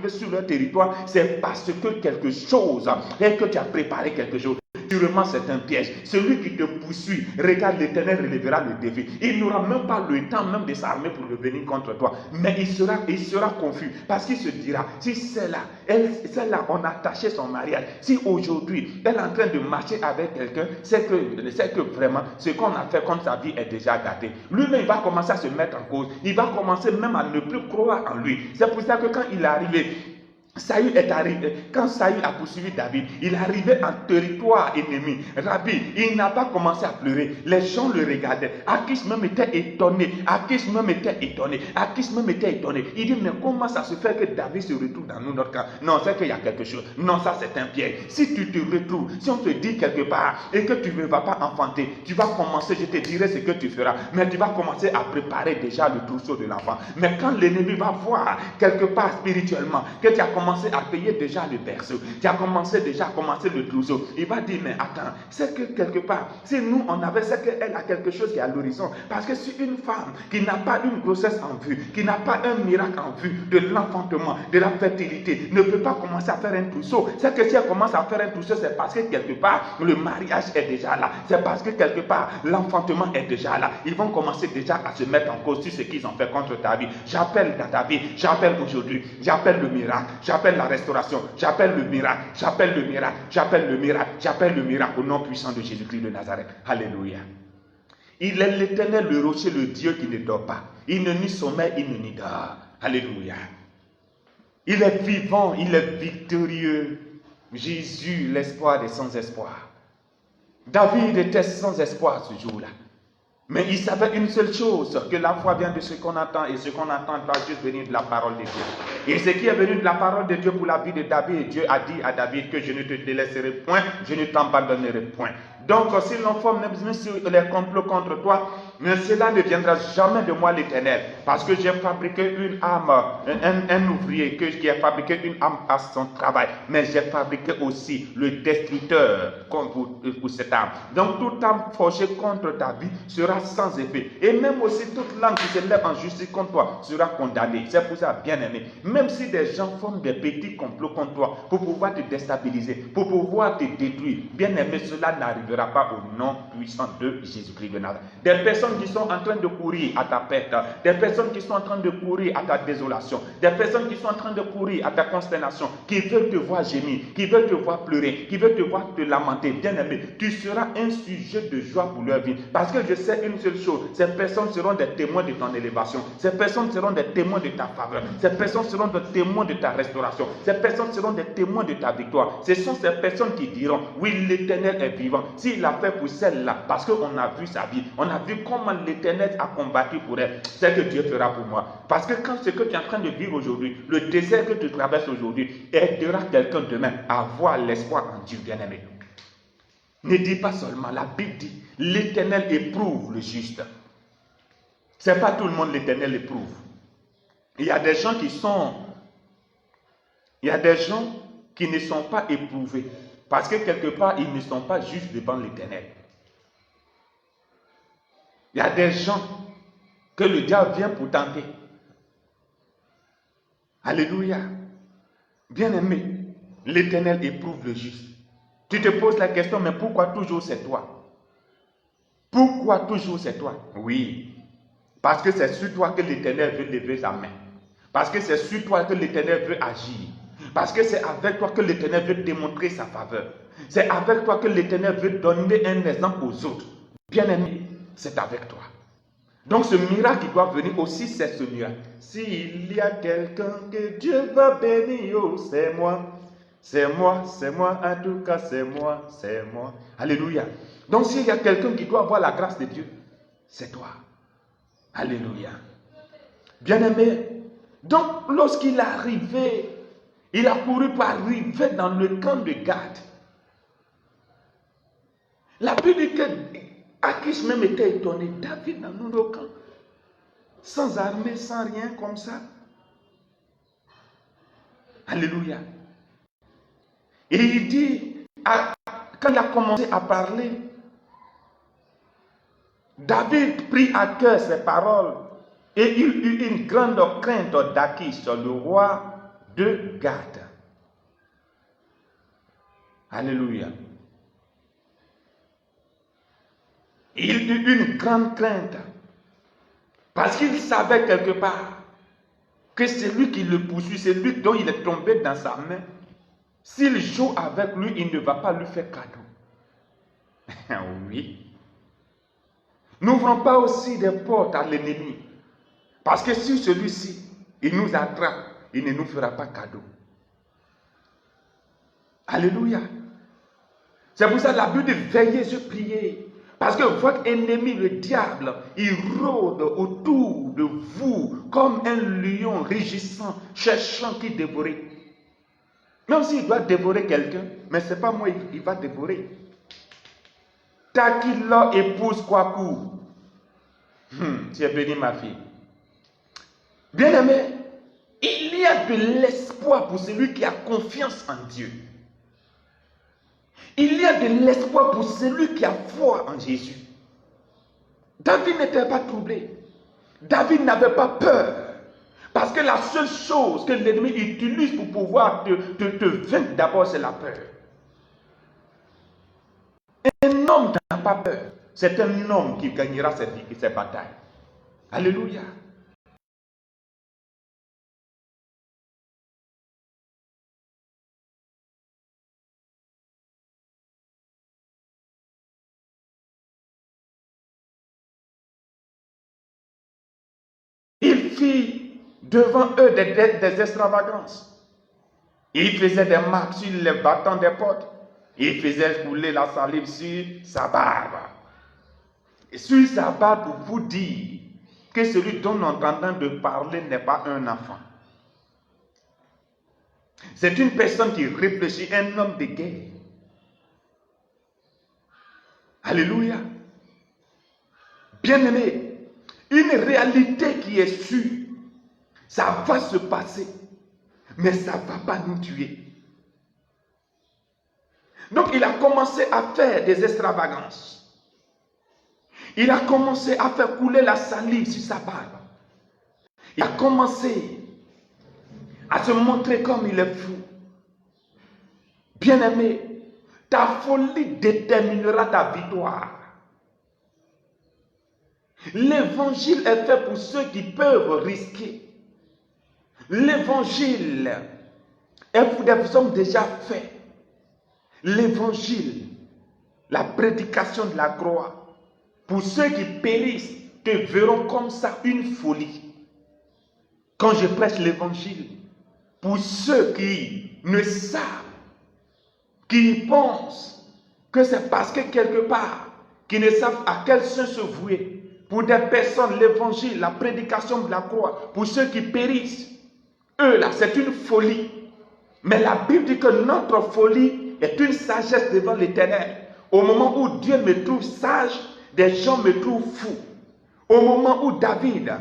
sur leur territoire, c'est parce que quelque chose, et que tu as préparé quelque chose. Sûrement c'est un piège. Celui qui te poursuit, regarde, l'Éternel relèvera le défi. Il n'aura même pas le temps même de s'armer pour revenir contre toi. Mais il sera confus. Parce qu'il se dira, si celle-là, on a attaché son mariage. Si aujourd'hui, elle est en train de marcher avec quelqu'un, c'est que vraiment, ce qu'on a fait contre sa vie est déjà gâté. Lui-même, il va commencer à se mettre en cause. Il va commencer même à ne plus croire en lui. C'est pour ça que quand il est arrivé, Saül est arrivé, quand Saül a poursuivi David, il est arrivé en territoire ennemi. Rabbi, il n'a pas commencé à pleurer. Les gens le regardaient. Akis même était étonné. Il dit, mais comment ça se fait que David se retrouve dans nous, notre camp? Non, c'est qu'il y a quelque chose. Non, ça c'est un piège. Si tu te retrouves, si on te dit quelque part et que tu ne vas pas enfanter, tu vas commencer, je te dirai ce que tu feras, mais tu vas commencer à préparer déjà le trousseau de l'enfant. Mais quand l'ennemi va voir quelque part spirituellement que tu as commencé à payer déjà le berceau, tu as commencé déjà à le trousseau, il va dire, mais attends, c'est que quelque part, si nous on avait, c'est qu'elle a quelque chose qui est à l'horizon. Parce que si une femme qui n'a pas une grossesse en vue, qui n'a pas un miracle en vue de l'enfantement, de la fertilité, ne peut pas commencer à faire un trousseau, c'est que si elle commence à faire un trousseau, c'est parce que quelque part, le mariage est déjà là. C'est parce que quelque part, l'enfantement est déjà là. Ils vont commencer déjà à se mettre en cause sur ce qu'ils ont fait contre ta vie. J'appelle dans ta vie, j'appelle aujourd'hui, j'appelle le miracle, j'appelle la restauration, j'appelle le miracle, j'appelle le miracle au nom puissant de Jésus-Christ de Nazareth. Alléluia. Il est l'Éternel, le rocher, le Dieu qui ne dort pas. Il ne nie sommeil, il ne nie dort. Alléluia. Il est vivant, il est victorieux. Jésus, l'espoir des sans-espoir. David était sans espoir ce jour-là. Mais il savait une seule chose, que la foi vient de ce qu'on entend, et ce qu'on entend doit juste venir de la parole de Dieu. Et ce qui est venu de la parole de Dieu pour la vie de David, Dieu a dit à David que je ne te délaisserai point, je ne t'abandonnerai point. Donc si l'on forme les complots contre toi, mais cela ne viendra jamais de moi l'Éternel, parce que j'ai fabriqué une âme, un ouvrier qui a fabriqué une âme à son travail, mais j'ai fabriqué aussi le destructeur pour cette âme. Donc toute âme forgée contre ta vie sera sans effet, et même aussi toute langue qui se lève en justice contre toi sera condamnée. C'est pour ça, bien aimé, même si des gens forment des petits complots contre toi pour pouvoir te déstabiliser, pour pouvoir te détruire, bien aimé, cela n'arrivera pas au nom puissant de Jésus-Christ de Nazareth. Des personnes qui sont en train de courir à ta perte, des personnes qui sont en train de courir à ta désolation, des personnes qui sont en train de courir à ta consternation, qui veulent te voir gémir, qui veulent te voir pleurer, qui veulent te voir te lamenter, bien aimé, tu seras un sujet de joie pour leur vie. Parce que je sais une seule chose, ces personnes seront des témoins de ton élévation, ces personnes seront des témoins de ta faveur, ces personnes seront des témoins de ta restauration, ces personnes seront des témoins de ta victoire. Ce sont ces personnes qui diront, oui, l'Éternel est vivant. S'il a fait pour celle-là, parce qu'on a vu sa vie, on a vu comment l'Éternel a combattu pour elle, c'est que Dieu fera pour moi. Parce que quand ce que tu es en train de vivre aujourd'hui, le désert que tu traverses aujourd'hui, aidera quelqu'un demain à avoir l'espoir en Dieu, bien-aimé. Ne dis pas seulement, la Bible dit, l'Éternel éprouve le juste. C'est pas tout le monde l'Éternel éprouve. Il y a des gens qui ne sont pas éprouvés. Parce que quelque part, ils ne sont pas juste devant l'Éternel. Il y a des gens que le diable vient pour tenter. Alléluia. Bien-aimé, l'Éternel éprouve le juste. Tu te poses la question, mais pourquoi toujours c'est toi? Pourquoi toujours c'est toi? Oui, parce que c'est sur toi que l'Éternel veut lever sa main. Parce que c'est sur toi que l'Éternel veut agir. Parce que c'est avec toi que l'Éternel veut démontrer sa faveur. C'est avec toi que l'Éternel veut donner un exemple aux autres. Bien-aimé, c'est avec toi. Donc ce miracle qui doit venir aussi, c'est ce miracle. S'il y a quelqu'un que Dieu va bénir, oh, c'est moi. C'est moi, en tout cas c'est moi, c'est moi. Alléluia. Donc s'il y a quelqu'un qui doit avoir la grâce de Dieu, c'est toi. Alléluia. Bien-aimé, donc lorsqu'il est arrivé, il a couru pour arriver dans le camp de Gad. La Bible dit que Akish même était étonné. David dans nos camps, sans armée, sans rien comme ça. Alléluia. Et il dit, quand il a commencé à parler, David prit à cœur ses paroles et il eut une grande crainte d'Akish, le roi de Gad. Alléluia. Il eut une grande crainte parce qu'il savait quelque part que c'est lui qui le poursuit, c'est lui dont il est tombé dans sa main. S'il joue avec lui, il ne va pas lui faire cadeau. Oui. N'ouvrons pas aussi des portes à l'ennemi. Parce que si celui-ci, il nous attrape, il ne nous fera pas cadeau. Alléluia. C'est pour ça que la Bible dit veillez, je priez. Parce que votre ennemi, le diable, il rôde autour de vous comme un lion rugissant, cherchant qui dévorer. Même s'il doit dévorer quelqu'un, mais ce n'est pas moi, il va dévorer. Takilo épouse Kwaku. Tu es béni, ma fille. Bien-aimé, il y a de l'espoir pour celui qui a confiance en Dieu. Il y a de l'espoir pour celui qui a foi en Jésus. David n'était pas troublé. David n'avait pas peur. Parce que la seule chose que l'ennemi utilise pour pouvoir te vaincre d'abord, c'est la peur. Un homme n'a pas peur. C'est un homme qui gagnera ses batailles. Alléluia. Il fit devant eux des extravagances. Il faisait des marques sur les battants des portes. Il faisait couler la salive sur sa barbe. Et sur sa barbe pour vous dire que celui dont on est en train de parler n'est pas un enfant. C'est une personne qui réfléchit, un homme de guerre. Alléluia. Bien-aimé, une réalité qui est sûre, ça va se passer, mais ça ne va pas nous tuer. Donc il a commencé à faire des extravagances. Il a commencé à faire couler la salive sur sa barbe. Il a commencé à se montrer comme il est fou. Bien-aimé, ta folie déterminera ta victoire. L'évangile est fait pour ceux qui peuvent risquer. L'évangile est pour des hommes déjà faits. L'évangile, la prédication de la croix, pour ceux qui périssent, te verront comme ça une folie. Quand je prêche l'évangile, pour ceux qui ne savent, qui pensent que c'est parce que quelque part, qui ne savent à quel sens se vouer, pour des personnes, l'évangile, la prédication de la croix, pour ceux qui périssent, eux là, c'est une folie. Mais la Bible dit que notre folie est une sagesse devant l'Éternel. Au moment où Dieu me trouve sage, des gens me trouvent fou. Au moment où David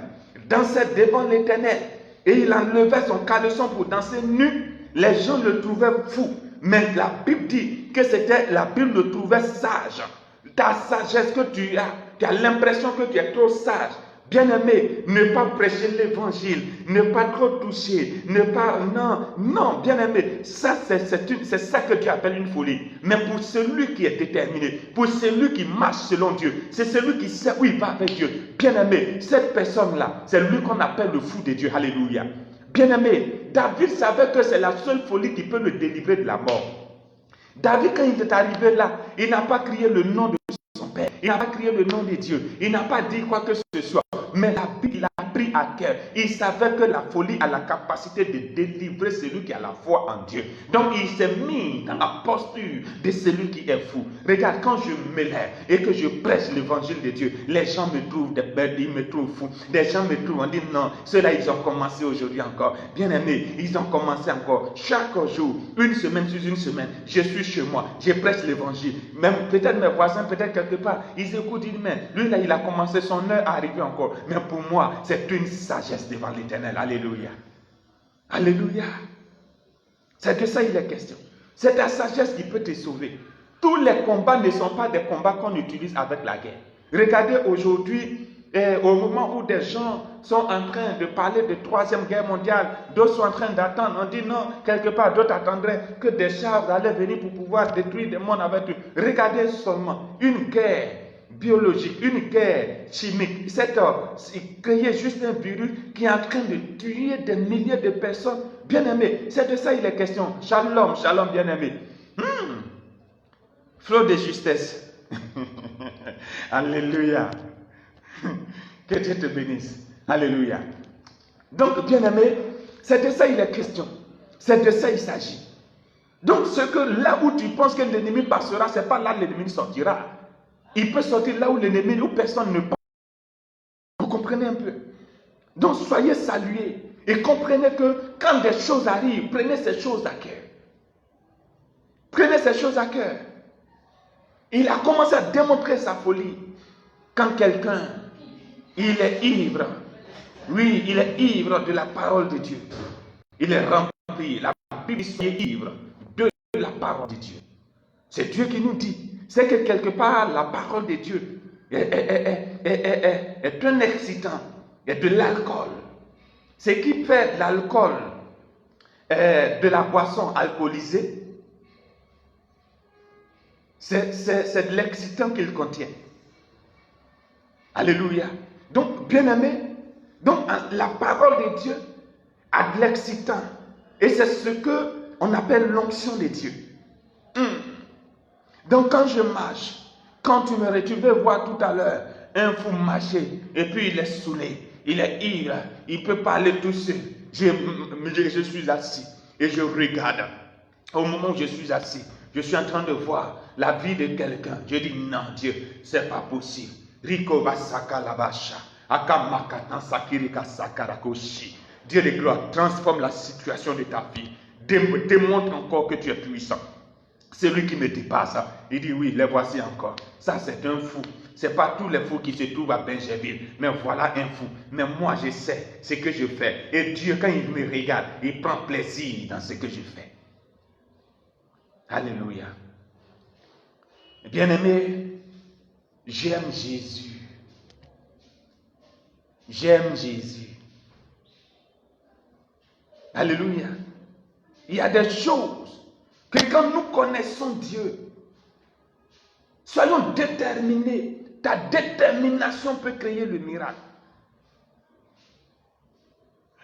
dansait devant l'Éternel et il enlevait son caleçon pour danser nu, les gens le trouvaient fou. Mais la Bible dit que c'était, la Bible le trouvait sage. Ta sagesse que tu as l'impression que tu es trop sage. Bien-aimé, ne pas prêcher l'évangile, ne pas trop toucher, ne pas... Non, bien-aimé, ça c'est ça que Dieu appelle une folie. Mais pour celui qui est déterminé, pour celui qui marche selon Dieu, c'est celui qui sait où il va avec Dieu. Bien-aimé, cette personne-là, c'est lui qu'on appelle le fou de Dieu. Alléluia. Bien-aimé, David savait que c'est la seule folie qui peut le délivrer de la mort. David, quand il est arrivé là, il n'a pas crié le nom de son père, il n'a pas crié le nom de Dieu, il n'a pas dit quoi que ce soit. Mais la Bible, il a pris à cœur. Il savait que la folie a la capacité de délivrer celui qui a la foi en Dieu. Donc il s'est mis dans la posture de celui qui est fou. Regarde, quand je me lève et que je prêche l'évangile de Dieu, les gens me trouvent des bêtes, ils me trouvent fou. Des gens me trouvent, on dit non, ceux-là ils ont commencé aujourd'hui encore. Bien aimé, ils ont commencé encore. Chaque jour, une semaine sur une semaine, je suis chez moi, je prêche l'évangile. Même peut-être mes voisins, peut-être quelque part, ils écoutent, ils disent, mais lui là il a commencé, son heure à arriver encore. Mais pour moi, c'est une sagesse devant l'Éternel. Alléluia. Alléluia. C'est de ça il est question. C'est ta sagesse qui peut te sauver. Tous les combats ne sont pas des combats qu'on utilise avec la guerre. Regardez aujourd'hui, au moment où des gens sont en train de parler de 3e guerre mondiale, d'autres sont en train d'attendre. On dit non, quelque part, d'autres attendraient que des chars allaient venir pour pouvoir détruire des mondes avec eux. Regardez seulement une guerre biologique, une guerre chimique. C'est créer juste un virus qui est en train de tuer des milliers de personnes. Bien-aimés, c'est de ça il est question. Shalom, shalom, bien-aimés. Flot de justesse. Alléluia. Que Dieu te bénisse. Alléluia. Donc, bien-aimés, c'est de ça il est question. C'est de ça il s'agit. Donc, ce que là où tu penses que l'ennemi passera, c'est pas là que l'ennemi sortira. Il peut sortir là où l'ennemi, où personne ne passe. Vous comprenez un peu? Donc soyez salués et comprenez que quand des choses arrivent, prenez ces choses à cœur. Prenez ces choses à cœur. Il a commencé à démontrer sa folie quand quelqu'un, il est ivre. Oui, il est ivre de la parole de Dieu. Il est rempli. La Bible est ivre de la parole de Dieu. C'est Dieu qui nous dit. C'est que quelque part, la parole de Dieu est un excitant, est de l'alcool. Ce qui fait de l'alcool, de la boisson alcoolisée, c'est de l'excitant qu'il contient. Alléluia. Donc, bien-aimé, donc la parole de Dieu a de l'excitant. Et c'est ce qu'on appelle l'onction de Dieu. Donc quand je marche, quand tu veux voir tout à l'heure un fou marcher et puis il est saoulé, il est ivre, il peut parler tout seul. Je suis assis et je regarde. Au moment où je suis assis, je suis en train de voir la vie de quelqu'un. Je dis non, Dieu, c'est pas possible. Rico Vasaka Labasha, Akamakatan Sakirika Sakarakoshi. Dieu de gloire, transforme la situation de ta vie. Démontre encore que tu es puissant. Celui qui me dépasse, il dit oui, les voici encore. Ça, c'est un fou. Ce n'est pas tous les fous qui se trouvent à Benjerville. Mais voilà un fou. Mais moi, je sais ce que je fais. Et Dieu, quand il me regarde, il prend plaisir dans ce que je fais. Alléluia. Bien-aimé, j'aime Jésus. J'aime Jésus. Alléluia. Il y a des choses que quand nous connaissons Dieu, soyons déterminés. Ta détermination peut créer le miracle.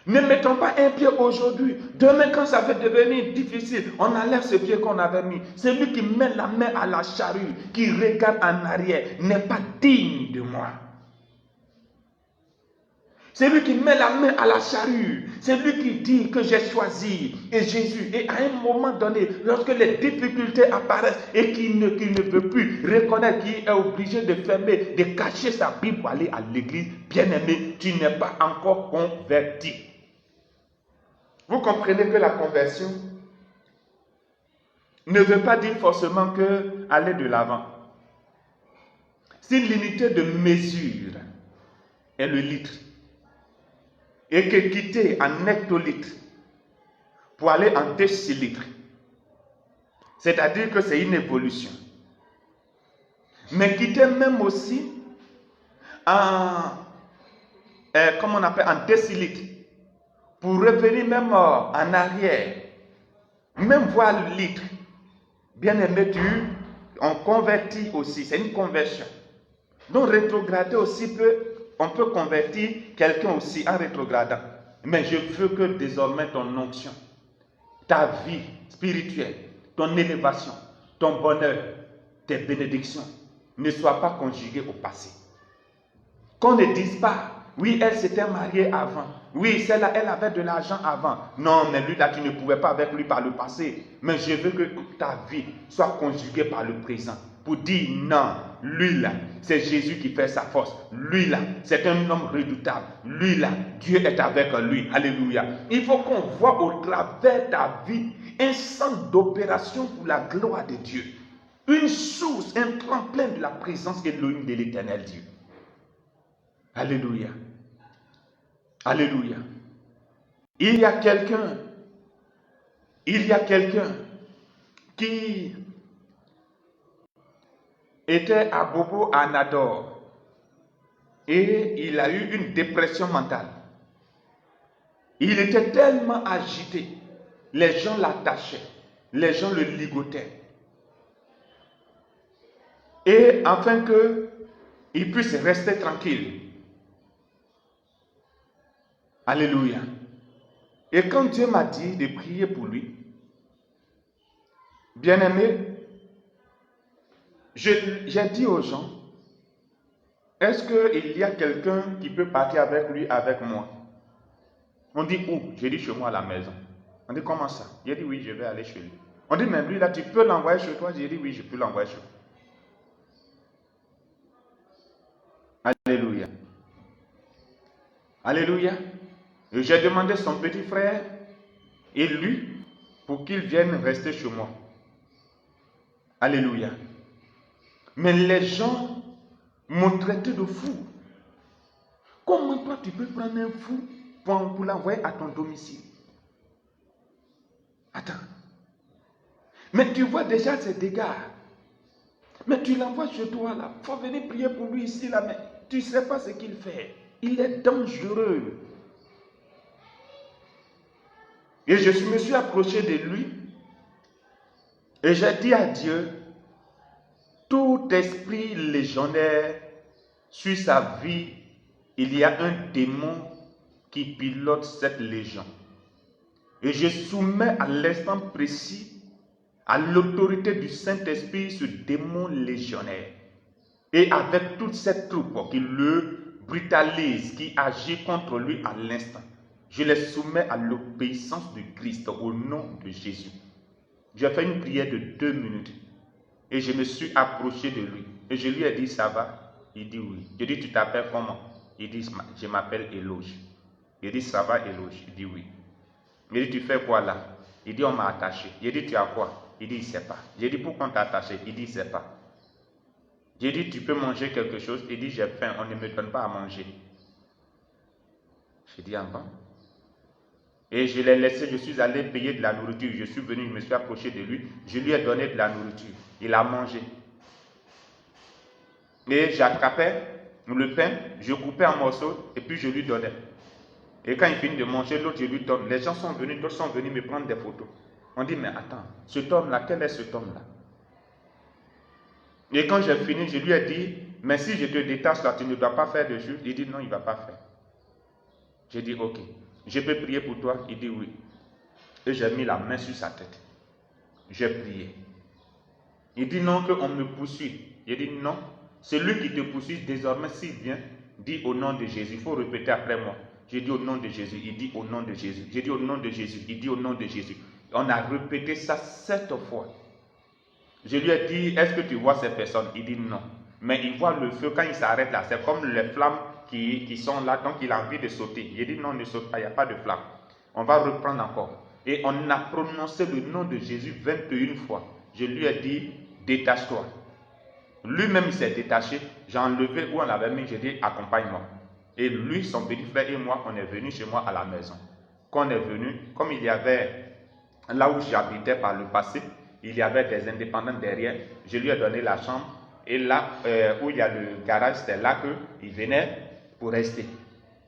Ne mettons pas un pied aujourd'hui. Demain, quand ça va devenir difficile, on enlève ce pied qu'on avait mis. Celui qui met la main à la charrue, qui regarde en arrière, n'est pas digne de moi. C'est lui qui met la main à la charrue. C'est lui qui dit que j'ai choisi. Et Jésus, et à un moment donné, lorsque les difficultés apparaissent et qu'il ne veut plus reconnaître, qu'il est obligé de fermer, de cacher sa Bible pour aller à l'église, bien-aimé, tu n'es pas encore converti. Vous comprenez que la conversion ne veut pas dire forcément que aller de l'avant. Si l'unité de mesure est le litre, et que quitter en hectolitres pour aller en décilitres, C'est-à-dire que c'est une évolution. Mais quitter même aussi en, comment on appelle, en décilitre, pour revenir même en arrière, même voir le litre. Bien aimé, on convertit aussi, c'est une conversion. Donc rétrograder aussi on peut convertir quelqu'un aussi en rétrogradant. Mais je veux que désormais ton onction, ta vie spirituelle, ton élévation, ton bonheur, tes bénédictions ne soient pas conjuguées au passé. Qu'on ne dise pas, oui, elle s'était mariée avant. Oui, celle-là, elle avait de l'argent avant. Non, mais lui, là, tu ne pouvais pas avec lui par le passé. Mais je veux que ta vie soit conjuguée par le présent. Pour dire, non, lui, là, c'est Jésus qui fait sa force. Lui, là, c'est un homme redoutable. Lui, là, Dieu est avec lui. Alléluia. Il faut qu'on voit au travers ta vie un centre d'opération pour la gloire de Dieu. Une source, un tremplin de la présence Elohim de l'éternel Dieu. Alléluia. Alléluia. Il y a quelqu'un qui était à Bobo à Nador et il a eu une dépression mentale. Il était tellement agité, les gens l'attachaient, les gens le ligotaient. Et afin qu'il puisse rester tranquille. Alléluia. Et quand Dieu m'a dit de prier pour lui, bien-aimé, j'ai dit aux gens, est-ce qu'il y a quelqu'un qui peut partir avec lui, avec moi? On dit où? J'ai dit chez moi à la maison. On dit comment ça? J'ai dit oui, je vais aller chez lui. On dit mais lui là, tu peux l'envoyer chez toi? J'ai dit oui, je peux l'envoyer chez toi. Alléluia. Alléluia. Et j'ai demandé son petit frère et lui pour qu'ils viennent rester chez moi. Alléluia. Mais les gens m'ont traité de fou. Comment toi tu peux prendre un fou pour l'envoyer à ton domicile? Attends. Mais tu vois déjà ses dégâts. Mais tu l'envoies chez toi là. Il faut venir prier pour lui ici là. Mais tu ne sais pas ce qu'il fait. Il est dangereux. Et je me suis approché de lui. Et j'ai dit à Dieu, tout esprit légionnaire sur sa vie, il y a un démon qui pilote cette légion. Et je soumets à l'instant précis à l'autorité du Saint-Esprit ce démon légionnaire. Et avec toute cette troupe qui le brutalise, qui agit contre lui à l'instant, je les soumets à l'obéissance du Christ au nom de Jésus. J'ai fait une prière de 2 minutes et je me suis approché de lui. Et je lui ai dit, ça va? Il dit oui. Je dis, tu t'appelles comment? Il dit, je m'appelle Éloge. Il dit, ça va Éloge? Il dit oui. Il dit, tu fais quoi là? Il dit, on m'a attaché. J'ai dit, tu as quoi? Il dit, il ne sait pas. J'ai dit, pourquoi on t'a attaché? Il dit, il ne sait pas. J'ai dit, tu peux manger quelque chose? Il dit, j'ai faim, on ne me donne pas à manger. J'ai dit, ah bon? Et je l'ai laissé, je suis allé payer de la nourriture. Je suis venu, je me suis approché de lui. Je lui ai donné de la nourriture. Il a mangé. Et j'attrapais le pain, je coupais en morceaux et puis je lui donnais. Et quand il finit de manger, l'autre, je lui donne. Les gens sont venus, d'autres sont venus me prendre des photos. On dit, mais attends, cet homme-là, quel est cet homme-là? Et quand j'ai fini, je lui ai dit, mais si je te détache là, tu ne dois pas faire de jeu. Il dit, non, il ne va pas faire. J'ai dit, ok. Je peux prier pour toi? Il dit oui. Et j'ai mis la main sur sa tête. J'ai prié. Il dit non, qu'on me poursuit. J'ai dit non. Celui qui te poursuit désormais, s'il vient, dit au nom de Jésus. Il faut répéter après moi. J'ai dit au nom de Jésus. Il dit au nom de Jésus. J'ai dit au nom de Jésus. Il dit au nom de Jésus. On a répété ça 7 fois. Je lui ai dit, est-ce que tu vois ces personnes? Il dit non. Mais il voit le feu quand il s'arrête là. C'est comme les flammes qui sont là, donc il a envie de sauter. J'ai dit non, ne saute pas, il n'y a pas de flamme. On va reprendre encore. Et on a prononcé le nom de Jésus 21 fois. Je lui ai dit, détache-toi. Lui-même s'est détaché. J'ai enlevé où on l'avait mis, j'ai dit, accompagne-moi. Et lui, son petit frère et moi, on est venus chez moi à la maison. Quand on est venu, comme il y avait là où j'habitais par le passé, il y avait des indépendants derrière. Je lui ai donné la chambre. Et là, où il y a le garage, c'était là qu'il venait pour rester.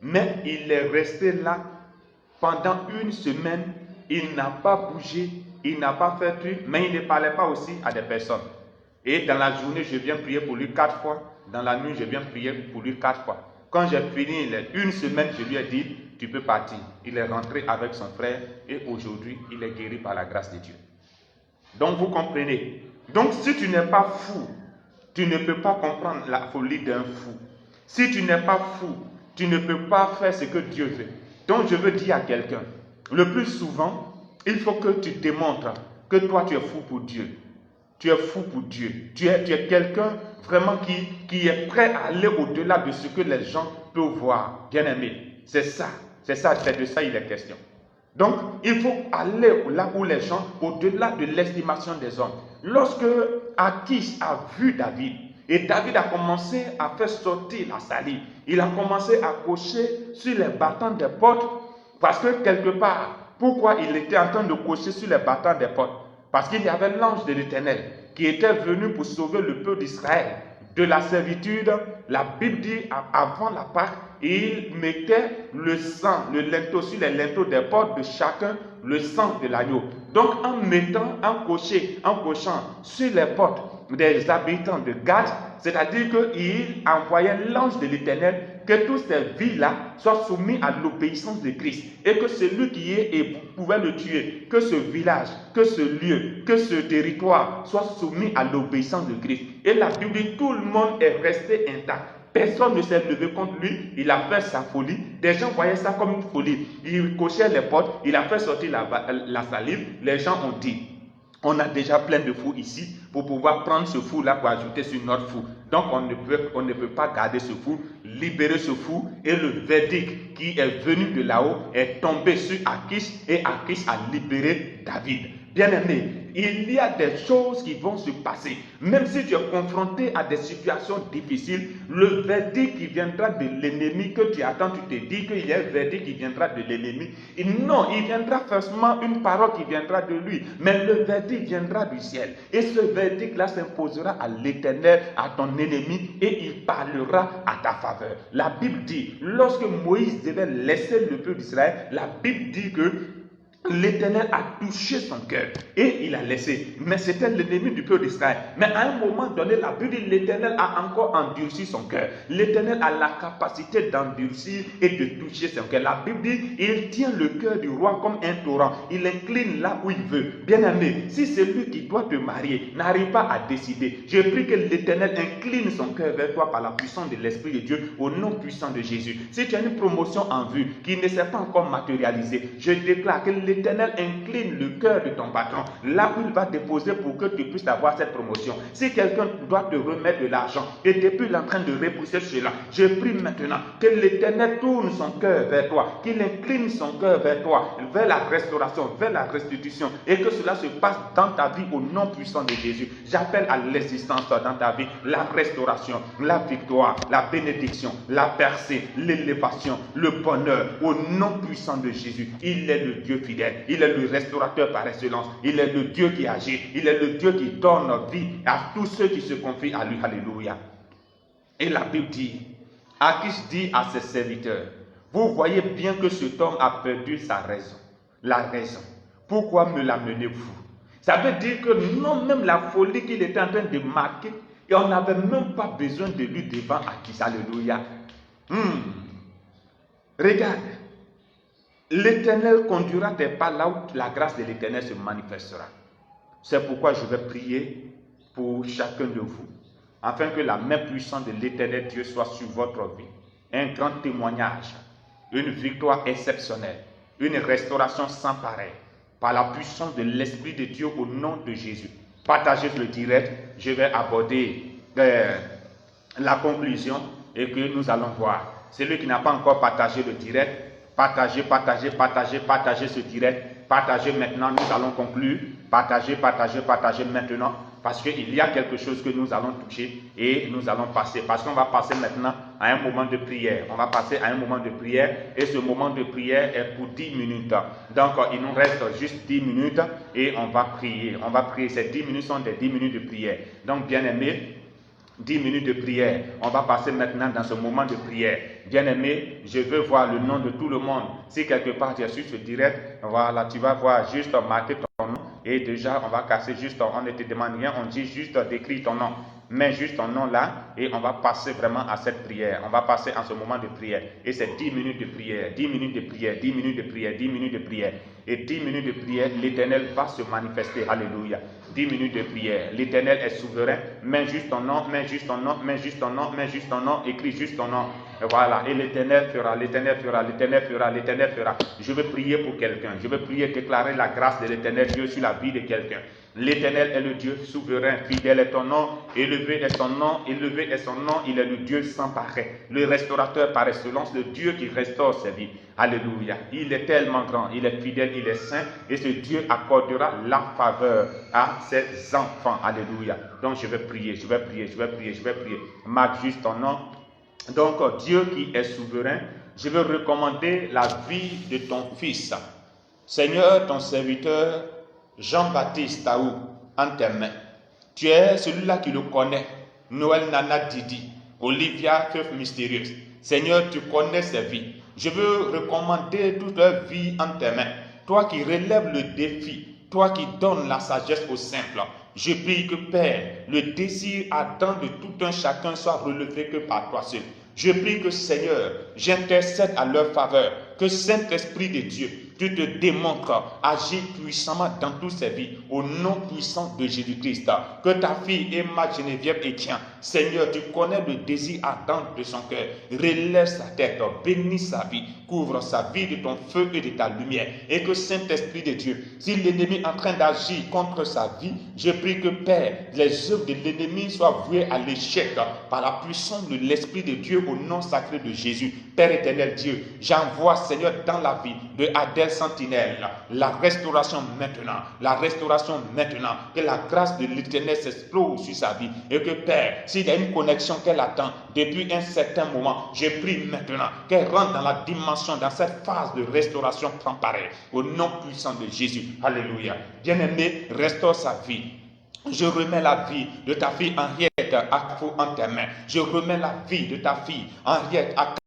Mais il est resté là pendant une semaine. Il n'a pas bougé, il n'a pas fait truc, mais il ne parlait pas aussi à des personnes. Et dans la journée, je viens prier pour lui 4 fois. Dans la nuit, je viens prier pour lui 4 fois. Quand j'ai fini une semaine, je lui ai dit, tu peux partir. Il est rentré avec son frère et aujourd'hui, il est guéri par la grâce de Dieu. Donc, vous comprenez. Donc, si tu n'es pas fou, tu ne peux pas comprendre la folie d'un fou. Si tu n'es pas fou, tu ne peux pas faire ce que Dieu veut. Donc, je veux dire à quelqu'un, le plus souvent, il faut que tu démontres que toi, tu es fou pour Dieu. Tu es fou pour Dieu. Tu es quelqu'un vraiment qui est prêt à aller au-delà de ce que les gens peuvent voir. Bien-aimé, c'est de ça il est question. Donc, il faut aller là où les gens, au-delà de l'estimation des hommes. Lorsque Achis a vu David, et David a commencé à faire sortir la salive, il a commencé à cocher sur les battants des portes, parce que quelque part, pourquoi il était en train de cocher sur les battants des portes? Parce qu'il y avait l'ange de l'Éternel qui était venu pour sauver le peuple d'Israël de la servitude. La Bible dit avant la Pâque, il mettait le sang, le linteau sur les linteaux des portes de chacun, le sang de l'agneau. Donc en cochant sur les portes des habitants de Gad, c'est-à-dire qu'il envoyait l'ange de l'Éternel que toutes ces villes-là soient soumises à l'obéissance de Christ et que celui qui pouvait le tuer, que ce village, que ce lieu, que ce territoire soit soumis à l'obéissance de Christ. Et la Bible dit tout le monde est resté intact. Personne ne s'est levé contre lui, il a fait sa folie. Des gens voyaient ça comme une folie. Il cochait les portes, il a fait sortir la salive. Les gens ont dit, on a déjà plein de fous ici pour pouvoir prendre ce fou-là pour ajouter sur notre fou. Donc on ne peut pas garder ce fou, libérer ce fou. Et le verdict qui est venu de là-haut est tombé sur Achis et Achis a libéré David. Bien-aimé, il y a des choses qui vont se passer. Même si tu es confronté à des situations difficiles, le verdict qui viendra de l'ennemi que tu attends, tu te dis qu'il y a un verdict qui viendra de l'ennemi. Non, il viendra forcément une parole qui viendra de lui. Mais le verdict viendra du ciel. Et ce verdict-là s'imposera à l'Éternel, à ton ennemi, et il parlera à ta faveur. La Bible dit, lorsque Moïse devait laisser le peuple d'Israël, la Bible dit que l'Éternel a touché son cœur et il a laissé. Mais c'était l'ennemi du peuple d'Israël. Mais à un moment donné, la Bible dit l'Éternel a encore endurci son cœur. L'Éternel a la capacité d'endurcir et de toucher son cœur. La Bible dit il tient le cœur du roi comme un torrent. Il incline là où il veut. Bien-aimé, si celui qui doit te marier n'arrive pas à décider, je prie que l'Éternel incline son cœur vers toi par la puissance de l'Esprit de Dieu au nom puissant de Jésus. Si tu as une promotion en vue qui ne s'est pas encore matérialisée, je déclare que l'Éternel incline le cœur de ton patron là où il va déposer pour que tu puisses avoir cette promotion. Si quelqu'un doit te remettre de l'argent et depuis il est en train de repousser cela, je prie maintenant que l'Éternel tourne son cœur vers toi, qu'il incline son cœur vers toi, vers la restauration, vers la restitution et que cela se passe dans ta vie au nom puissant de Jésus. J'appelle à l'existence dans ta vie la restauration, la victoire, la bénédiction, la percée, l'élévation, le bonheur au nom puissant de Jésus. Il est le Dieu fidèle. Il est le restaurateur par excellence. Il est le Dieu qui agit. Il est le Dieu qui donne vie à tous ceux qui se confient à lui. Alléluia. Et la Bible dit, Achis dit à ses serviteurs, vous voyez bien que cet homme a perdu sa raison. La raison. Pourquoi me l'amenez-vous? Ça veut dire que non, même la folie qu'il était en train de marquer, et on n'avait même pas besoin de lui devant Achis. Alléluia. Regarde. L'Éternel conduira tes pas là où la grâce de l'Éternel se manifestera. C'est pourquoi je vais prier pour chacun de vous, afin que la main puissante de l'Éternel Dieu soit sur votre vie. Un grand témoignage, une victoire exceptionnelle, une restauration sans pareil, par la puissance de l'Esprit de Dieu au nom de Jésus. Partagez le direct, je vais aborder la conclusion et que nous allons voir. Celui qui n'a pas encore partagé le direct, partagez ce direct. Partagez maintenant, nous allons conclure. Partagez maintenant. parce qu'il y a quelque chose que nous allons toucher et nous allons passer. Parce qu'on va passer maintenant à un moment de prière. On va passer à un moment de prière et ce moment de prière est pour 10 minutes. Donc, il nous reste juste 10 minutes et on va prier. On va prier. Ces 10 minutes sont des 10 minutes de prière. Donc, bien-aimés, 10 minutes de prière. On va passer maintenant dans ce moment de prière. Bien-aimé, je veux voir le nom de tout le monde. Si quelque part tu es sur ce direct, voilà, tu vas voir juste marquer ton nom. Et déjà, on va casser juste, on ne te demande rien, on dit juste d'écrire ton nom. Mets juste ton nom là et on va passer vraiment à cette prière. On va passer à ce moment de prière. Et c'est 10 minutes de prière, 10 minutes de prière, 10 minutes de prière, 10 minutes de prière. Et 10 minutes de prière, l'Éternel va se manifester. Alléluia. 10 minutes de prière. L'Éternel est souverain. Mets juste ton nom, mets juste ton nom, mets juste ton nom, mets juste ton nom, écris juste ton nom. Et voilà. Et l'Éternel fera, l'Éternel fera, l'Éternel fera, l'Éternel fera. Je veux prier pour quelqu'un. Je veux prier, déclarer la grâce de l'Éternel Dieu sur la vie de quelqu'un. L'Éternel est le Dieu souverain, fidèle est ton nom, élevé est son nom, élevé est son nom, il est le Dieu sans pareil, le restaurateur par excellence, le Dieu qui restaure ses vies. Alléluia. Il est tellement grand, il est fidèle, il est saint, et ce Dieu accordera la faveur à ses enfants. Alléluia. Donc je vais prier, je vais prier, je vais prier, je vais prier. Marque juste ton nom. Donc Dieu qui est souverain, je veux recommander la vie de ton fils. Seigneur, ton serviteur, Jean-Baptiste Taou, en tes mains. Tu es celui-là qui le connaît. Noël Nana Didi, Olivia Feuf Mystérieuse. Seigneur, tu connais ses vies. Je veux recommander toute leur vie en tes mains. Toi qui relèves le défi, toi qui donnes la sagesse aux simples. Je prie que Père, le désir ardent de tout un chacun soit relevé que par toi seul. Je prie que Seigneur, j'intercède à leur faveur, que Saint-Esprit de Dieu, tu te démontres, agis puissamment dans toutes ces vies, au nom puissant de Jésus-Christ. Que ta fille Emma Geneviève Etienne, Seigneur, tu connais le désir ardent de son cœur. Relève sa tête, bénis sa vie, couvre sa vie de ton feu et de ta lumière. Et que Saint-Esprit de Dieu, si l'ennemi est en train d'agir contre sa vie, je prie que Père, les œuvres de l'ennemi soient vouées à l'échec par la puissance de l'Esprit de Dieu au nom sacré de Jésus. Père éternel Dieu, j'envoie Seigneur dans la vie de Adèle Sentinelle la restauration maintenant, la restauration maintenant, que la grâce de l'Éternel s'explose sur sa vie et que Père, s'il y a une connexion qu'elle attend depuis un certain moment, je prie maintenant qu'elle rentre dans la dimension, dans cette phase de restauration temporaire au nom puissant de Jésus. Alléluia. Bien-aimé, restaure sa vie. Je remets la vie de ta fille Henriette Akafo en tes mains. Je remets la vie de ta fille Henriette Akafo.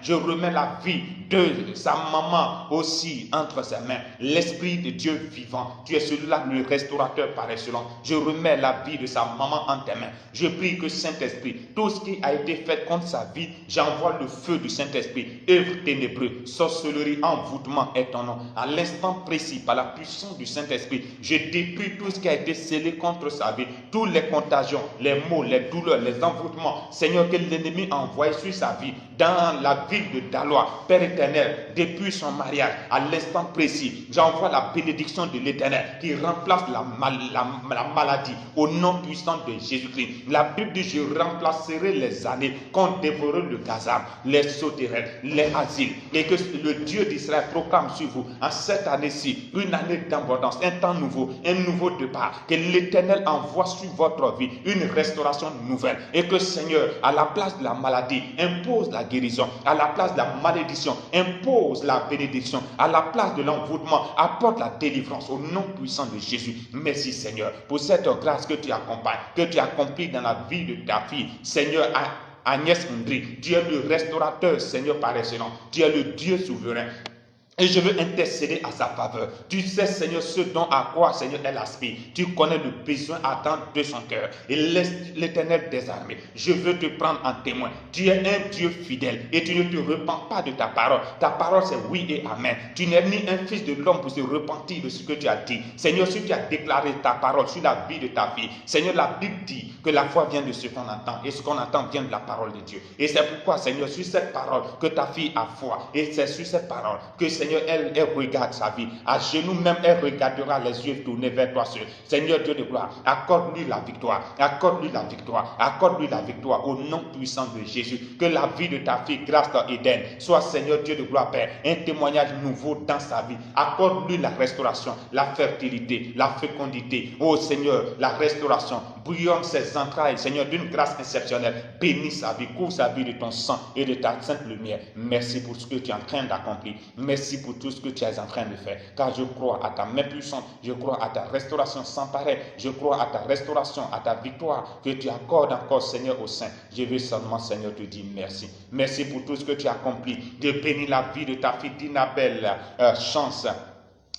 Je remets la vie de sa maman aussi entre ses mains. L'Esprit de Dieu vivant, tu es celui-là, le restaurateur par excellence. Je remets la vie de sa maman en tes mains. Je prie que Saint-Esprit, tout ce qui a été fait contre sa vie, j'envoie le feu du Saint-Esprit. Œuvre ténébreux, sorcellerie, envoûtement est ton nom. À l'instant précis, par la puissance du Saint-Esprit, je détruis tout ce qui a été scellé contre sa vie. Toutes les contagions, les maux, les douleurs, les envoûtements, Seigneur, que l'ennemi a envoyé sur sa vie. Dans la ville de Dalois, Père éternel, depuis son mariage, à l'instant précis, j'envoie la bénédiction de l'Éternel qui remplace la maladie au nom puissant de Jésus-Christ. La Bible dit, je remplacerai les années qu'ont dévoré le gazam, les sauterelles, les asiles, et que le Dieu d'Israël proclame sur vous, en cette année-ci, une année d'abondance, un temps nouveau, un nouveau départ, que l'Éternel envoie sur votre vie une restauration nouvelle, et que Seigneur, à la place de la maladie, impose la guérison, à la place de la malédiction, impose la bénédiction, à la place de l'envoûtement, apporte la délivrance au nom puissant de Jésus. Merci Seigneur pour cette grâce que tu accompagnes, que tu accomplis dans la vie de ta fille. Seigneur, Agnès Ondry, tu es le restaurateur, Seigneur par excellence, tu es le Dieu souverain. Et je veux intercéder à sa faveur. Tu sais, Seigneur, ce dont à quoi, Seigneur, elle aspire. Tu connais le besoin ardent de son cœur. Et laisse l'Éternel des armées. Je veux te prendre en témoin. Tu es un Dieu fidèle et tu ne te repens pas de ta parole. Ta parole, c'est oui et amen. Tu n'es ni un fils de l'homme pour se repentir de ce que tu as dit. Seigneur, si tu as déclaré ta parole sur la vie de ta fille, Seigneur, la Bible dit que la foi vient de ce qu'on entend. Et ce qu'on entend vient de la parole de Dieu. Et c'est pourquoi, Seigneur, sur cette parole que ta fille a foi. Et c'est sur cette parole que, Seigneur, Seigneur, elle regarde sa vie. À genoux même, elle regardera les yeux tournés vers toi seul. Seigneur Dieu de gloire, accorde-lui la victoire. Accorde-lui la victoire. Accorde-lui la victoire au nom puissant de Jésus. Que la vie de ta fille, grâce dans Éden, soit, Seigneur Dieu de gloire, Père, un témoignage nouveau dans sa vie. Accorde-lui la restauration, la fertilité, la fécondité. Oh Seigneur, la restauration. Bouillonne ses entrailles, Seigneur, d'une grâce exceptionnelle. Bénis sa vie, couvre sa vie de ton sang et de ta sainte lumière. Merci pour ce que tu es en train d'accomplir. Merci pour tout ce que tu es en train de faire. Car je crois à ta main puissante. Je crois à ta restauration sans pareil. Je crois à ta restauration, à ta victoire que tu accordes encore, Seigneur, au sein. Je veux seulement, Seigneur, te dire merci. Merci pour tout ce que tu as accompli. De bénir la vie de ta fille Dinabelle Chance.